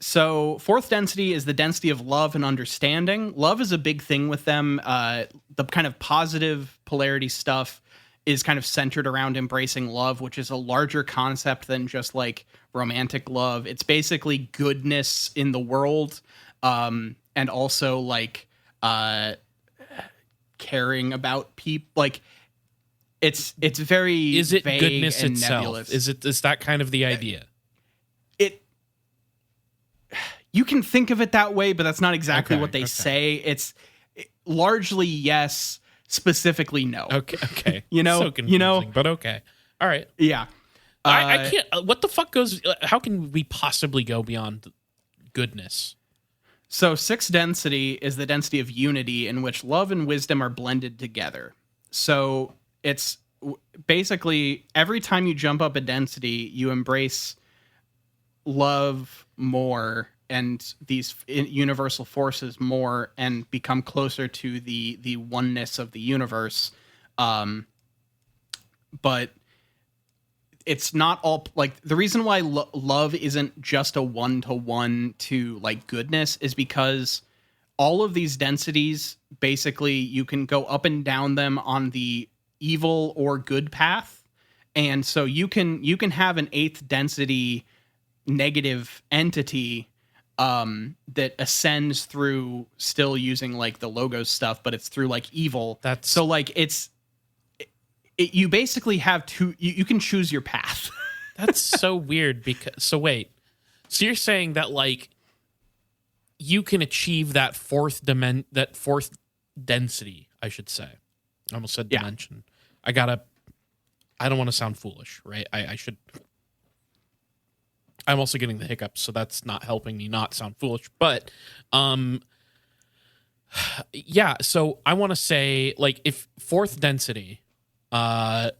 So fourth density is the density of love and understanding. Love is a big thing with them. The kind of positive polarity stuff is kind of centered around embracing love, which is a larger concept than just like romantic love. It's basically goodness in the world, and also like caring about people. Like it's very is it vague goodness and itself? nebulous. Is that kind of the idea? You can think of it that way, but that's not exactly Okay, what they okay. say. It's largely yes, specifically no. Okay. You know, so confusing, but okay. All right. Yeah. I can't. What the fuck goes? How can we possibly go beyond goodness? So sixth density is the density of unity in which love and wisdom are blended together. So it's basically every time you jump up a density, you embrace love more and these universal forces more and become closer to the oneness of the universe. But it's not all like the reason why love isn't just a 1-to-1 to like goodness is because all of these densities basically you can go up and down them on the evil or good path. And so you can have an eighth density negative entity that ascends through still using like the logos stuff, but it's through like evil. That's so like you basically have you can choose your path. That's so weird because so you're saying that like you can achieve that fourth density, I should say. I almost said dimension. I don't want to sound foolish, right? I should. I'm also getting the hiccups, so that's not helping me not sound foolish. But, yeah. So I want to say, like, if fourth density, God,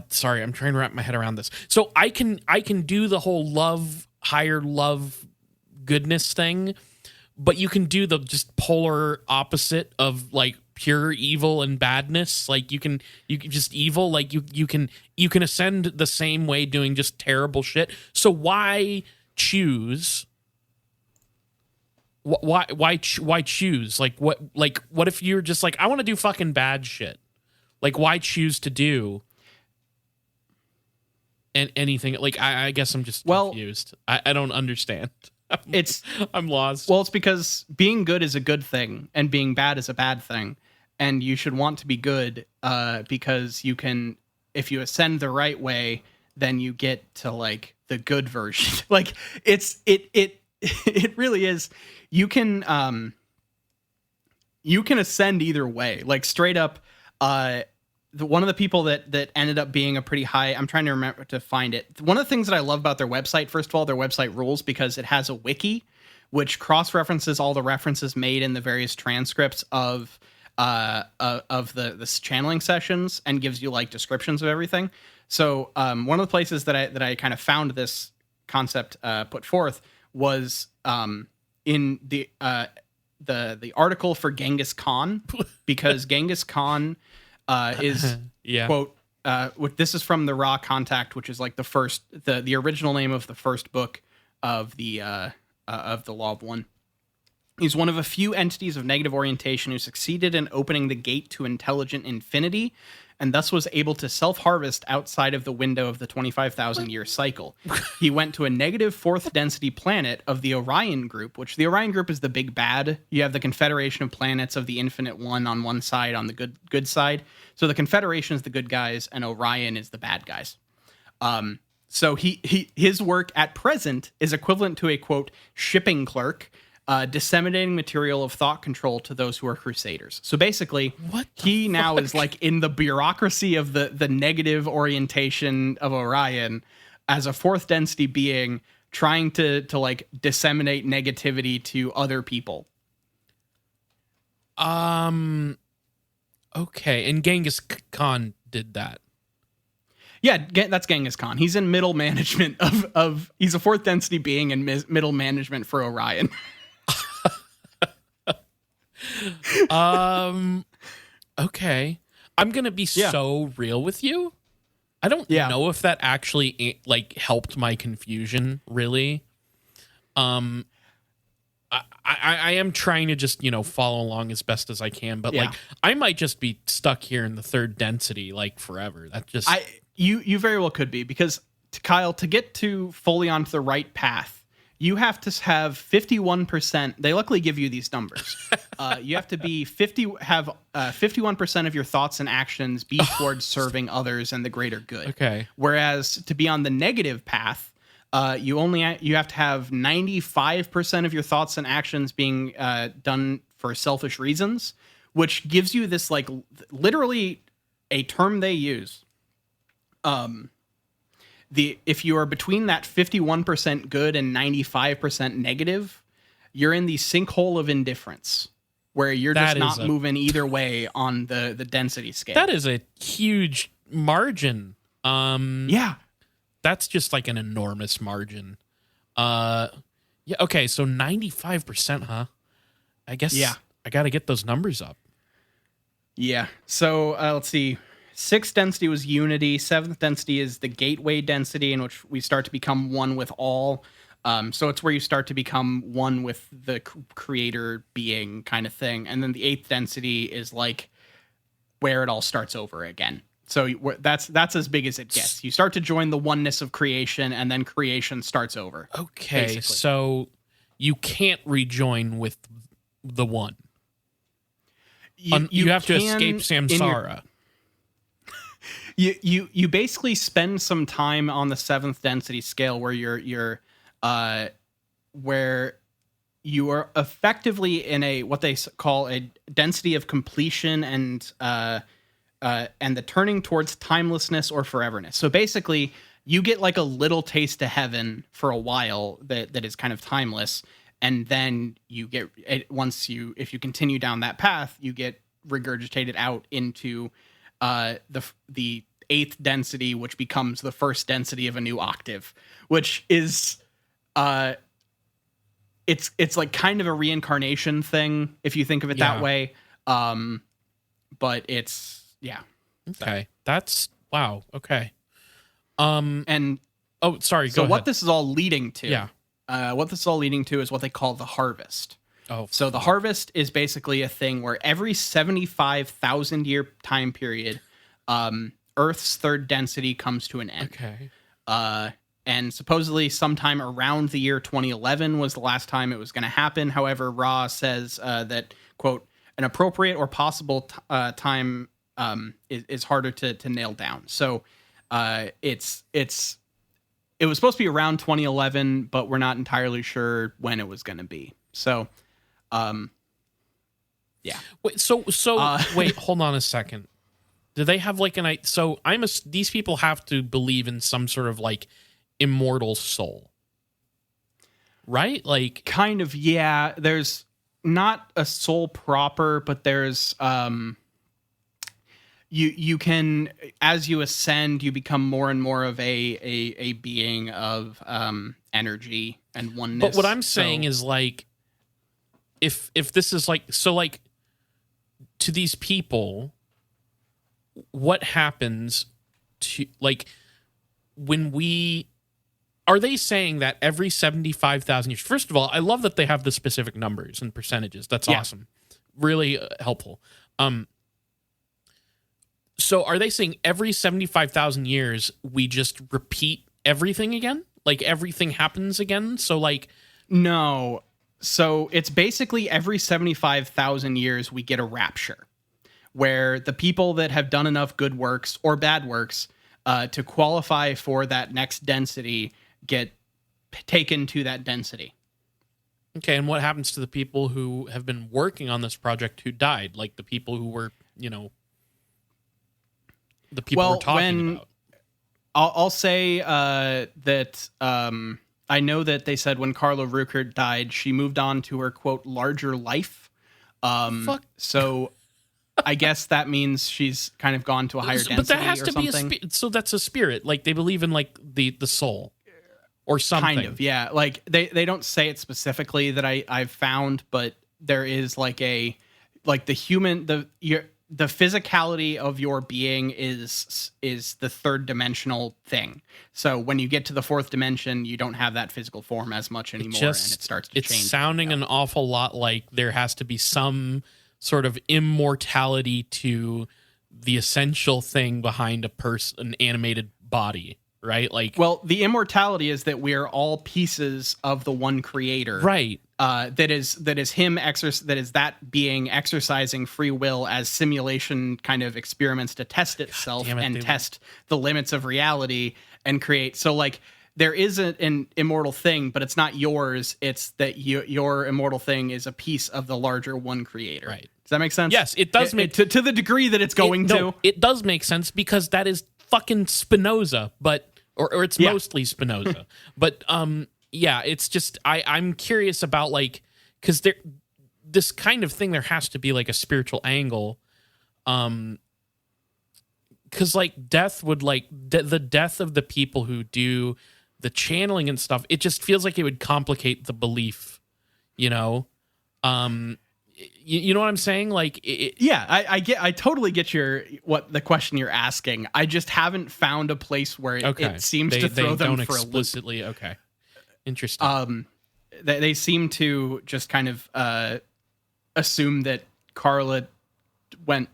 sorry, I'm trying to wrap my head around this. So I can do the whole higher love, goodness thing, but you can do the just polar opposite of like pure evil and badness. Like you can just evil, like you can ascend the same way doing just terrible shit. So why choose? Why choose? Like what if you're just like, I want to do fucking bad shit? Like why choose to do anything? Like I guess I'm just confused. I don't understand. I'm lost. Well, it's because being good is a good thing and being bad is a bad thing. And you should want to be good because you can, if you ascend the right way, then you get to like the good version. Like it really is. You can ascend either way. Like straight up, one of the people that ended up being a pretty high, I'm trying to remember to find it. One of the things that I love about their website, first of all, their website rules because it has a wiki, which cross-references all the references made in the various transcripts of the channeling sessions and gives you like descriptions of everything. So one of the places that I kind of found this concept put forth was in the article for Genghis Khan, because Genghis Khan is quote this is from the Raw Contact, which is like the first the original name of the first book of the Law of One. He's one of a few entities of negative orientation who succeeded in opening the gate to intelligent infinity, and thus was able to self-harvest outside of the window of the 25,000-year cycle. He went to a negative fourth density planet of the Orion group, which the Orion group is the big bad. You have the Confederation of Planets of the Infinite One on one side, on the good side. So the Confederation is the good guys, and Orion is the bad guys. So his work at present is equivalent to a, quote, shipping clerk, disseminating material of thought control to those who are crusaders. So basically, he now is like in the bureaucracy of the negative orientation of Orion as a fourth density being, trying to like disseminate negativity to other people. Okay, and Genghis Khan did that. Yeah, that's Genghis Khan. He's in middle management of he's a fourth density being in middle management for Orion. Okay. I'm going to be so real with you. I don't know if that actually like helped my confusion really. I am trying to just, follow along as best as I can, but like I might just be stuck here in the third density like forever. That just you very well could be, because Kyle, to get to fully onto the right path, you have to have 51%. They luckily give you these numbers. You have to be 51% of your thoughts and actions be towards serving others and the greater good. Okay. Whereas to be on the negative path, you have to have 95% of your thoughts and actions being done for selfish reasons, which gives you this like literally a term they use. If you are between that 51% good and 95% negative, you're in the sinkhole of indifference, where you're just not moving either way on the density scale. That is a huge margin. Yeah. That's just like an enormous margin. Yeah, okay, so 95%, huh? I guess I got to get those numbers up. Yeah. So let's see. 6th density was unity. 7th density is the gateway density, in which we start to become one with all. So it's where you start to become one with the creator being kind of thing. And then the 8th density is like where it all starts over again. So that's as big as it gets. You start to join the oneness of creation, and then creation starts over. Okay, basically. So you can't rejoin with the one. You have to escape samsara. You basically spend some time on the 7th density scale where where you are effectively in a what they call a density of completion and the turning towards timelessness or foreverness. So basically, you get like a little taste of heaven for a while that is kind of timeless, and then you get if you continue down that path, you get regurgitated out into the 8th density, which becomes the first density of a new octave, which is it's like kind of a reincarnation thing if you think of it that way. But it's okay. That's wow. Okay. And sorry. So go what ahead. this is all leading to? Yeah. What this is all leading to is what they call the harvest. Oh. So the harvest is basically a thing where every 75,000 year time period, Earth's 3rd density comes to an end. Okay. And supposedly sometime around the year 2011 was the last time it was going to happen. However, Ra says that, quote, an appropriate or possible time is harder to nail down. So it was supposed to be around 2011, but we're not entirely sure when it was going to be. So, yeah. Wait, so wait, hold on a second. Do they have like these people have to believe in some sort of like immortal soul, right? Like kind of, yeah. There's not a soul proper, but there's you can, as you ascend, you become more and more of a being of energy and oneness. But what I'm saying is like if this is like so like to these people, what happens to like when are they saying that every 75,000 years? First of all, I love that they have the specific numbers and percentages. That's awesome. Really helpful. So are they saying every 75,000 years we just repeat everything again? Like everything happens again? So like no. So it's basically every 75,000 years we get a rapture, where the people that have done enough good works or bad works to qualify for that next density get taken to that density. Okay, and what happens to the people who have been working on this project who died? Like the people who were, the people we're talking about. I'll say that I know that they said when Carla Ruckert died, she moved on to her, quote, larger life. Fuck. So I guess that means she's kind of gone to a higher density. But that has to be so that's a spirit. Like they believe in like the soul or something. Kind of, yeah. Like they don't say it specifically that I've found, but there is like the human the physicality of your being is the third dimensional thing. So when you get to the fourth dimension, you don't have that physical form as much anymore, and it starts to change. It's sounding an awful lot like there has to be some sort of immortality to the essential thing behind an animated body, right? Like, well, the immortality is that we are all pieces of the one creator, right? That is that being exercising free will as simulation kind of experiments to test itself test the limits of reality and create. So like there is an immortal thing, but it's not yours. It's that your immortal thing is a piece of the larger one creator. Right. Does that make sense? Yes, it does make to the degree that it's going to. It does make sense because that is fucking Spinoza, but or it's mostly Spinoza. But yeah, it's just I'm curious about like because this kind of thing there has to be like a spiritual angle, because like death would like the death of the people who do the channeling and stuff. It just feels like it would complicate the belief, you know. You know what I'm saying? Like, I totally get the question you're asking. I just haven't found a place where it seems to throw them for explicitly. Okay, interesting. They seem to just kind of assume that Carla went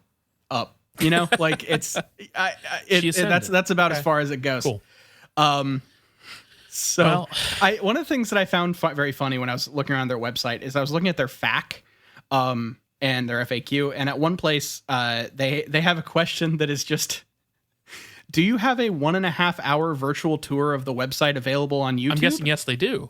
up. You know, like that's about as far as it goes. Cool. So one of the things that I found very funny when I was looking around their website is I was looking at their FAQ. And their FAQ, and at one place, they have a question that is just, do you have a 1.5 hour virtual tour of the website available on YouTube? I'm guessing yes, they do.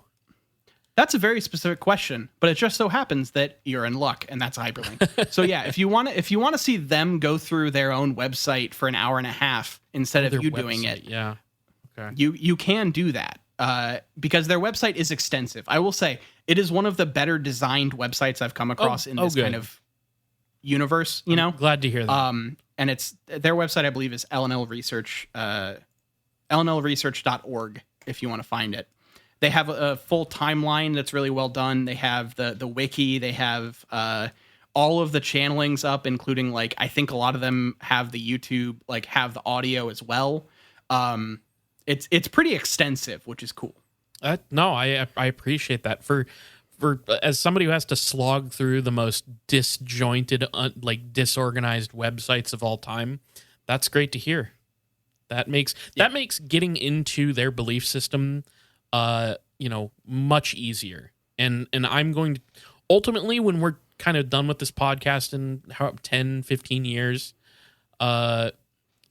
That's a very specific question, but it just so happens that you're in luck, and that's Hyperlink. So yeah, if you want to see them go through their own website for an hour and a half instead of you doing it, yeah, okay, you can do that. Because their website is extensive. I will say it is one of the better designed websites I've come across in this kind of universe, you know? Glad to hear that. And it's their website, I believe, is LNL Research, lnlresearch.org if you want to find it. They have a full timeline that's really well done. They have the wiki. They have all of the channelings up, including like I think a lot of them have the YouTube, like have the audio as well. It's pretty extensive, which is cool. No, I appreciate that. For as somebody who has to slog through the most disjointed, disorganized websites of all time, that's great to hear. That makes getting into their belief system, much easier. And I'm going to ultimately, when we're kind of done with this podcast in 10, 15 years, I'm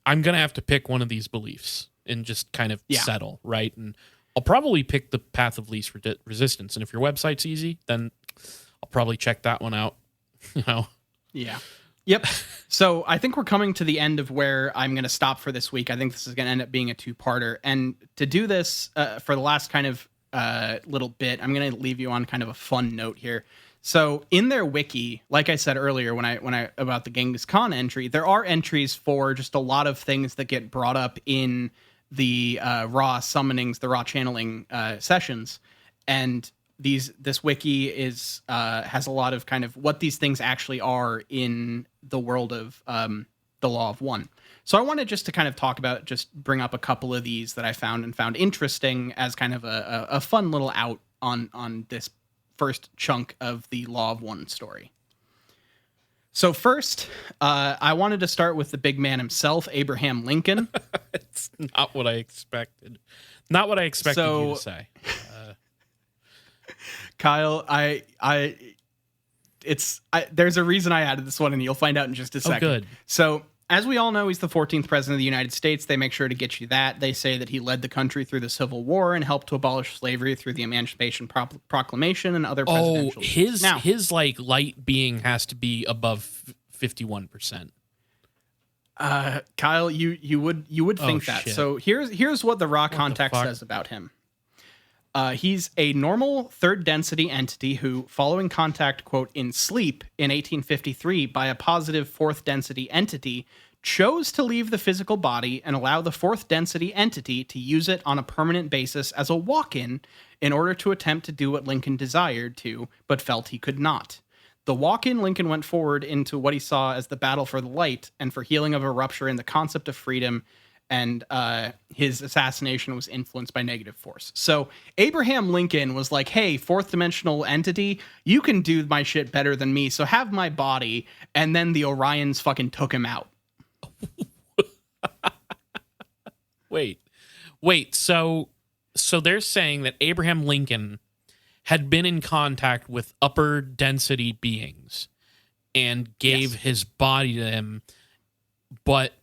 gonna have to pick one of these beliefs and just kind of settle, right? And I'll probably pick the path of least resistance. And if your website's easy, then I'll probably check that one out, you know? Yeah. Yep. So I think we're coming to the end of where I'm going to stop for this week. I think this is going to end up being a two-parter. And to do this for the last kind of little bit, I'm going to leave you on kind of a fun note here. So in their wiki, like I said earlier, when I about the Genghis Khan entry, there are entries for just a lot of things that get brought up in the raw summonings, the raw channeling sessions, and this wiki is has a lot of kind of what these things actually are in the world of the Law of One. So I wanted just to kind of just bring up a couple of these that I found interesting as kind of a fun little out on this first chunk of the Law of One story. So first, I wanted to start with the big man himself, Abraham Lincoln. It's not what I expected. Not what I expected you to say. Kyle, there's a reason I added this one, and you'll find out in just a second. Oh, good. So, as we all know, he's the 14th president of the United States. They make sure to get you that. They say that he led the country through the Civil War and helped to abolish slavery through the Emancipation Proclamation and other presidential. His like light being has to be above 51%. Kyle, you would think that. Shit. So here's what the raw context says about him. He's a normal third density entity who, following contact, quote, in sleep in 1853 by a positive fourth density entity, chose to leave the physical body and allow the fourth density entity to use it on a permanent basis as a walk-in in order to attempt to do what Lincoln desired to, but felt he could not. The walk-in, Lincoln went forward into what he saw as the battle for the light and for healing of a rupture in the concept of freedom, and his assassination was influenced by negative force. So Abraham Lincoln was like, hey, fourth dimensional entity, you can do my shit better than me, so have my body. And then the Orions fucking took him out. Wait, so they're saying that Abraham Lincoln had been in contact with upper density beings and gave his body to them, but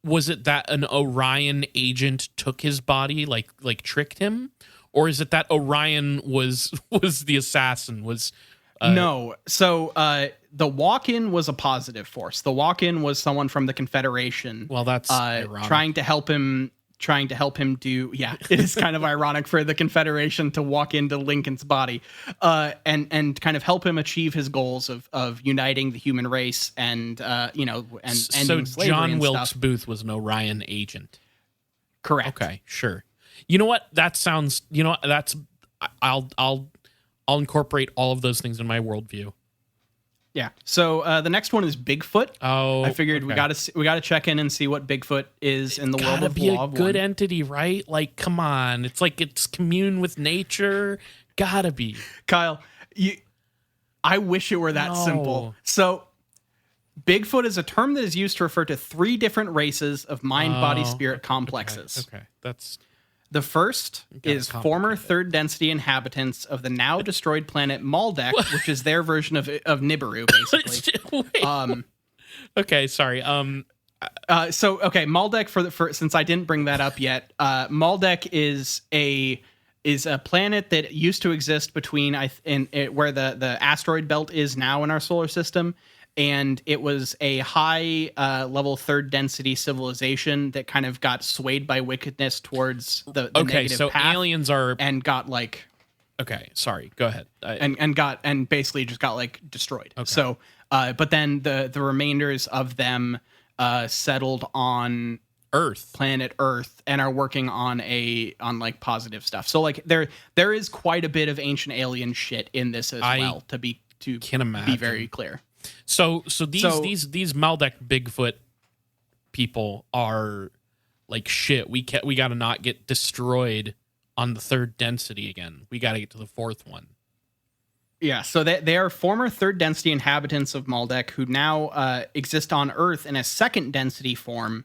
was it that an Orion agent took his body, like tricked him, or is it that Orion was the assassin? No. So the walk-in was a positive force. The walk-in was someone from the Confederation. Well, that's ironic. trying to help him do. Yeah, it is kind of ironic for the Confederation to walk into Lincoln's body, and kind of help him achieve his goals of uniting the human race and ending slavery. So John and Wilkes stuff. Booth was an Orion agent. Correct. Okay, sure. You know what? That sounds. You know, that's. I'll incorporate all of those things in my worldview. Yeah. So the next one is Bigfoot. Oh, I figured we gotta check in and see what Bigfoot is in the world of be Law a of good One. entity, right? Like, come on, it's like it's commune with nature. Gotta be. Kyle, I wish it were that No. simple. So Bigfoot is a term that is used to refer to three different races of mind, body, spirit complexes. Okay, that's The first is complicate former it. third density inhabitants of the now destroyed planet Maldek, which is their version of Nibiru, basically. Wait. Okay, sorry. Maldek for since I didn't bring that up yet, Maldek is a planet that used to exist between where the asteroid belt is now in our solar system, and it was a high level third density civilization that kind of got swayed by wickedness towards the negative so path, aliens are and got like okay. Sorry, go ahead. and basically just got like destroyed. Okay. So, but then the remainders of them settled on Earth. planet Earth and are working on like positive stuff. So like there is quite a bit of ancient alien shit in this as well. To be very clear. So these Maldek Bigfoot people are like shit. We got to not get destroyed on the third density again. We got to get to the fourth one. Yeah, so they are former third density inhabitants of Maldek who now exist on Earth in a second density form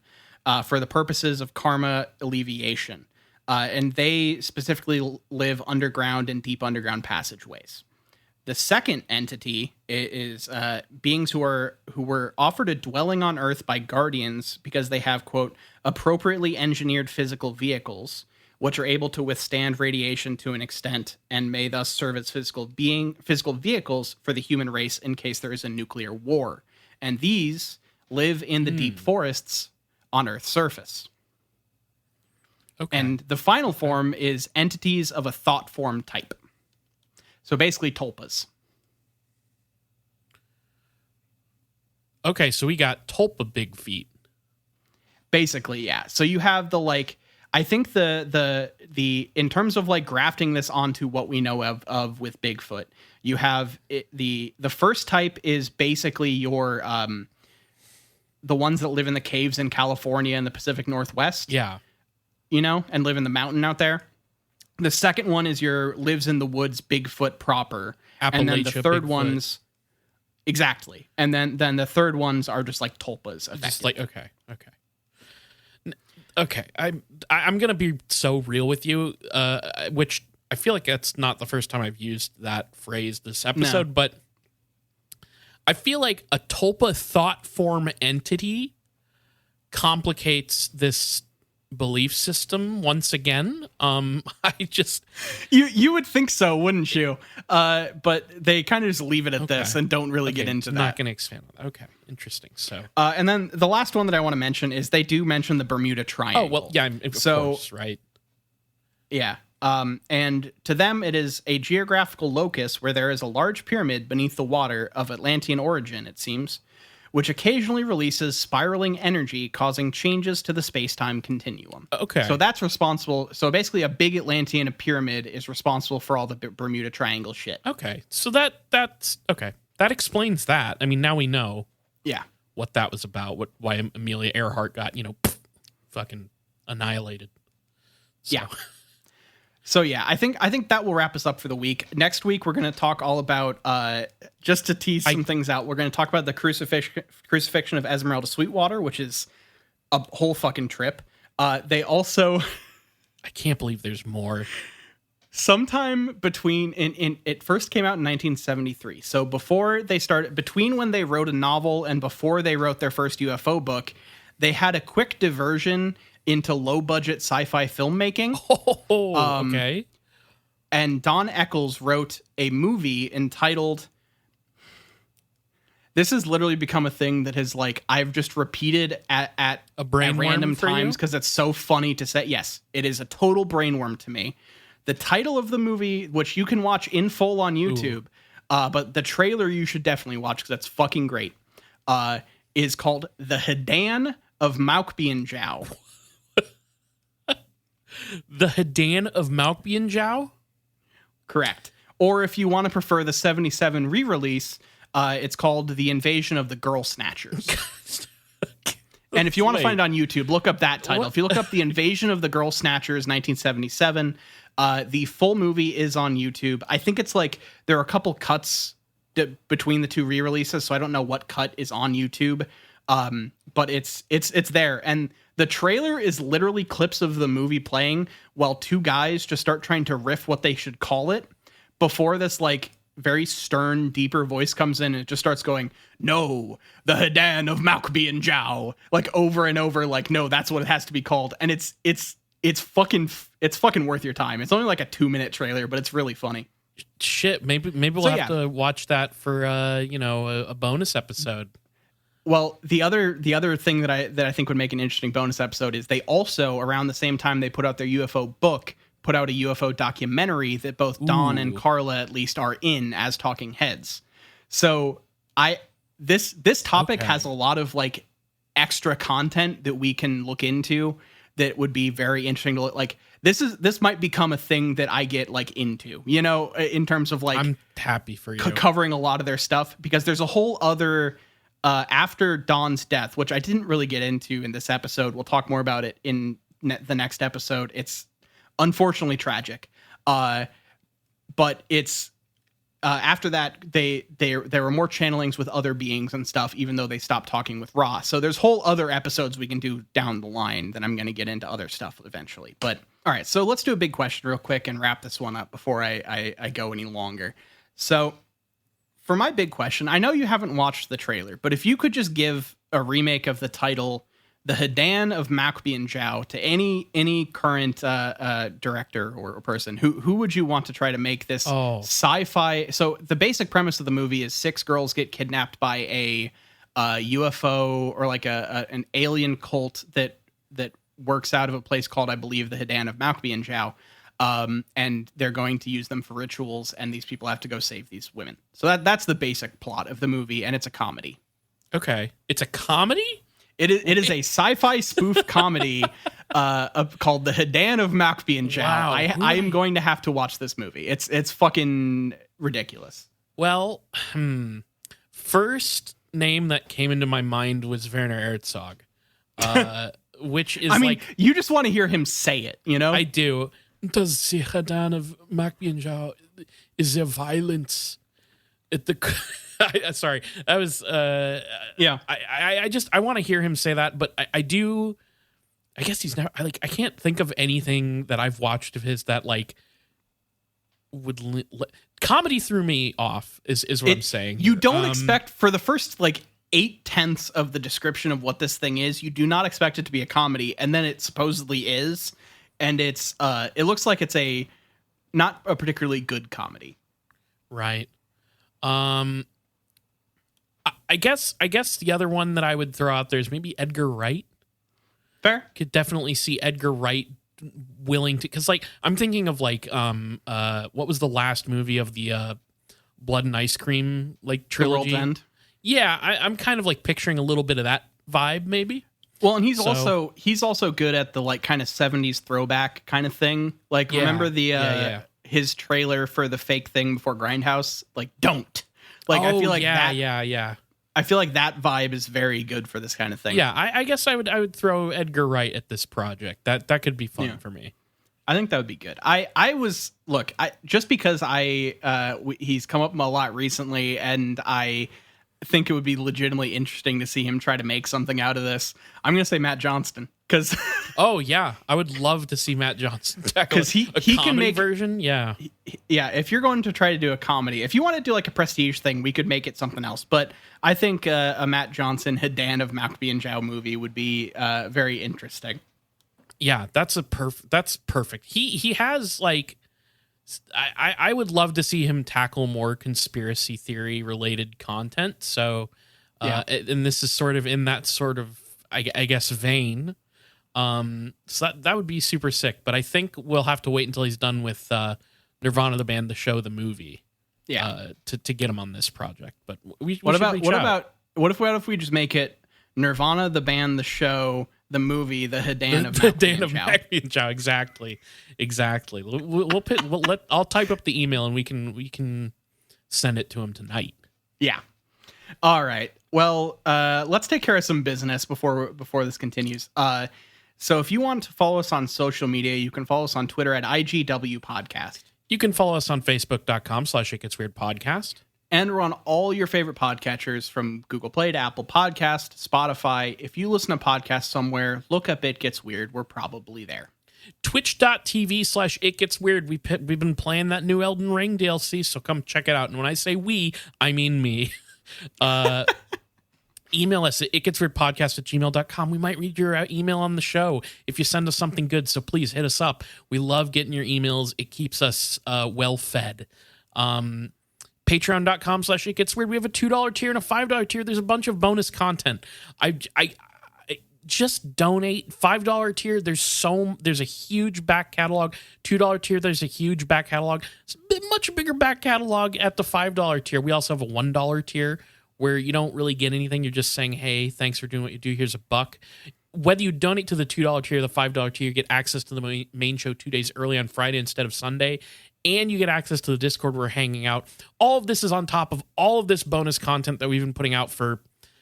for the purposes of karma alleviation. And they specifically live underground in deep underground passageways. The second entity is beings who were offered a dwelling on Earth by guardians because they have, quote, appropriately engineered physical vehicles, which are able to withstand radiation to an extent and may thus serve as physical vehicles for the human race in case there is a nuclear war. And these live in the deep forests on Earth's surface. Okay. And the final form is entities of a thought form type. So basically tulpas. Okay, so we got tulpa big feet. Basically, yeah. So you have the like I think the in terms of like grafting this onto what we know of with Bigfoot, you have the first type is basically your the ones that live in the caves in California and the Pacific Northwest. Yeah. And live in the mountain out there. The second one is your lives in the woods Bigfoot proper. And then the third Bigfoot. one's exactly. And then the third ones are just like tulpas. Just like okay. I'm gonna be so real with you, which I feel like that's not the first time I've used that phrase this episode, but I feel like a tulpa thought form entity complicates this belief system once again. I just you would think so, wouldn't you? But they kind of just leave it at this and don't really get into that. Not going to expand on that. Okay, interesting. So, and then the last one that I want to mention is they do mention the Bermuda Triangle. Oh well, yeah, of course, right? Yeah. And to them, it is a geographical locus where there is a large pyramid beneath the water of Atlantean origin, it seems, which occasionally releases spiraling energy, causing changes to the space-time continuum. Okay. So that's responsible. So basically, a big Atlantean pyramid is responsible for all the Bermuda Triangle shit. Okay. So that's okay. that explains that. I mean, now we know Yeah. what that was about, why Amelia Earhart got, fucking annihilated. So. Yeah. So yeah, I think that will wrap us up for the week. Next week we're going to talk all about just to tease some things out. We're going to talk about the crucifixion of Esmeralda Sweetwater, which is a whole fucking trip. They also I can't believe there's more. Sometime between it first came out in 1973. So between when they wrote a novel and before they wrote their first UFO book, they had a quick diversion into low-budget sci-fi filmmaking. Okay. And Don Eccles wrote a movie entitled... This has literally become a thing that has, I've just repeated at random times because it's so funny to say. Yes, it is a total brainworm to me. The title of the movie, which you can watch in full on YouTube, but the trailer you should definitely watch because that's fucking great, is called The Hadan of Malkbianjiao. The Hadan of Malkbianjiao? Correct. Or if you want to prefer the 77 re-release, it's called The Invasion of the Girl Snatchers. And if you want to find it on YouTube, look up that title. What? If you look up The Invasion of the Girl Snatchers 1977, the full movie is on YouTube. I think it's there are a couple cuts between the two re-releases, so I don't know what cut is on YouTube. But it's there. And the trailer is literally clips of the movie playing while two guys just start trying to riff what they should call it before this very stern, deeper voice comes in and it just starts going, "No, the Hadan of Malkbianjiao," over and over, no, that's what it has to be called. And it's fucking worth your time. It's only a 2-minute trailer, but it's really funny. Shit, maybe we'll have to watch that for a bonus episode. Well, the other thing that I think would make an interesting bonus episode is they also, around the same time they put out their UFO book, put out a UFO documentary that both Don and Carla at least are in as talking heads. So this topic has a lot of extra content that we can look into that would be very interesting to look. This might become a thing that I get into, in terms of I'm happy for you covering a lot of their stuff, because there's a whole other after Don's death, which I didn't really get into in this episode. We'll talk more about it in the next episode. It's unfortunately tragic. But it's after that there were more channelings with other beings and stuff, even though they stopped talking with Ra. So there's whole other episodes we can do down the line that I'm going to get into other stuff eventually. But all right, so let's do a big question real quick and wrap this one up before I go any longer. So for my big question, I know you haven't watched the trailer, but if you could just give a remake of the title The Hadan of Malkbianjiao to any current director or person, who would you want to try to make this sci-fi? So the basic premise of the movie is 6 girls get kidnapped by a UFO or an alien cult that works out of a place called, I believe, the Hadan of Malkbianjiao. And they're going to use them for rituals, and these people have to go save these women. So that's the basic plot of the movie, and it's a comedy. Okay. It's a comedy? It is a sci-fi spoof comedy called The Hadan of Malkbianjiao. Wow, I am going to have to watch this movie. It's fucking ridiculous. Well, first name that came into my mind was Werner Herzog, which is you just want to hear him say it, I do. Does the Hadan of Malkbianjiao is there violence at the... Sorry, that was yeah. I want to hear him say that, but I do. I guess he's never. I can't think of anything that I've watched of his that would comedy threw me off. Is what I'm saying. You don't expect for the first 8/10 of the description of what this thing is. You do not expect it to be a comedy, and then it supposedly is, and it's it looks like it's not a particularly good comedy. Right. I guess the other one that I would throw out there is maybe Edgar Wright. Fair. Could definitely see Edgar Wright willing to, because I'm thinking of what was the last movie of the Blood and Ice Cream trilogy? The World's End. Yeah, I'm kind of picturing a little bit of that vibe maybe. Well, and he's also good at the kind of 70s throwback kind of thing. Remember the his trailer for the fake thing before Grindhouse? Don't. Like, I feel like yeah. I feel like that vibe is very good for this kind of thing. Yeah, I guess I would throw Edgar Wright at this project. That could be fun for me. I think that would be good. Just because he's come up a lot recently, and I think it would be legitimately interesting to see him try to make something out of this. I'm going to say Matt Johnston, because oh yeah, I would love to see Matt Johnston tackle he can make version. Yeah, if you're going to try to do a comedy, if you want to do like a prestige thing, we could make it something else. But I think a Matt Johnson Hidan of Macbee and Zhao movie would be very interesting. Yeah, that's perfect. He has like, I would love to see him tackle more conspiracy theory related content. So, and this is sort of in that sort of, I guess, vein. So that would be super sick. But I think we'll have to wait until he's done with Nirvana the band, the show, the movie. Yeah. To get him on this project. But what if we just make it Nirvana the band, the show, the movie, the Hidan of Macbee and Zhao. Exactly. I'll type up the email and we can send it to him tonight. Yeah. All right. Well, let's take care of some business before this continues. So if you want to follow us on social media, you can follow us on Twitter at IGW Podcast. You can follow us on Facebook.com/ItGetsWeirdPodcast. And we're on all your favorite podcatchers, from Google Play to Apple Podcast, Spotify. If you listen to podcasts somewhere, look up It Gets Weird. We're probably there. Twitch.tv/ItGetsWeird. We've been playing that new Elden Ring DLC, so come check it out. And when I say we, I mean me. Email us at itgetsweirdpodcast@gmail.com. We might read your email on the show if you send us something good, so please hit us up. We love getting your emails. It keeps us well fed. Patreon.com/itgetsweird. We have a $2 tier and a $5 tier. There's a bunch of bonus content. I just donate. $5 tier, there's a huge back catalog. $2 tier, there's a huge back catalog. It's a much bigger back catalog at the $5 tier. We also have a $1 tier where you don't really get anything. You're just saying, hey, thanks for doing what you do. Here's $1. Whether you donate to the $2 tier or the $5 tier, you get access to the main show 2 days early on Friday instead of Sunday. And you get access to the Discord where we're hanging out. All of this is on top of all of this bonus content that we've been putting out for...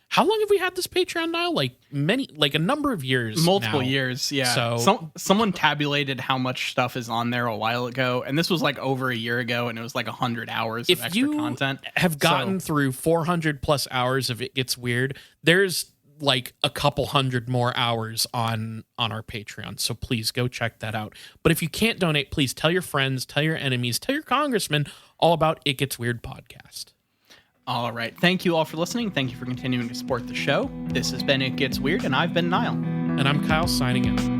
How long have we had this Patreon now? Like a number of years. Multiple years, yeah. So someone tabulated how much stuff is on there a while ago, and this was like over a year ago, and it was like 100 hours of extra content. If you have gotten through 400 plus hours of It Gets Weird, there's like a couple hundred more hours on our Patreon. So please go check that out. But if you can't donate, please tell your friends, tell your enemies, tell your congressman all about It Gets Weird podcast. All right. Thank you all for listening. Thank you for continuing to support the show. This has been It Gets Weird, and I've been Niall. And I'm Kyle, signing out.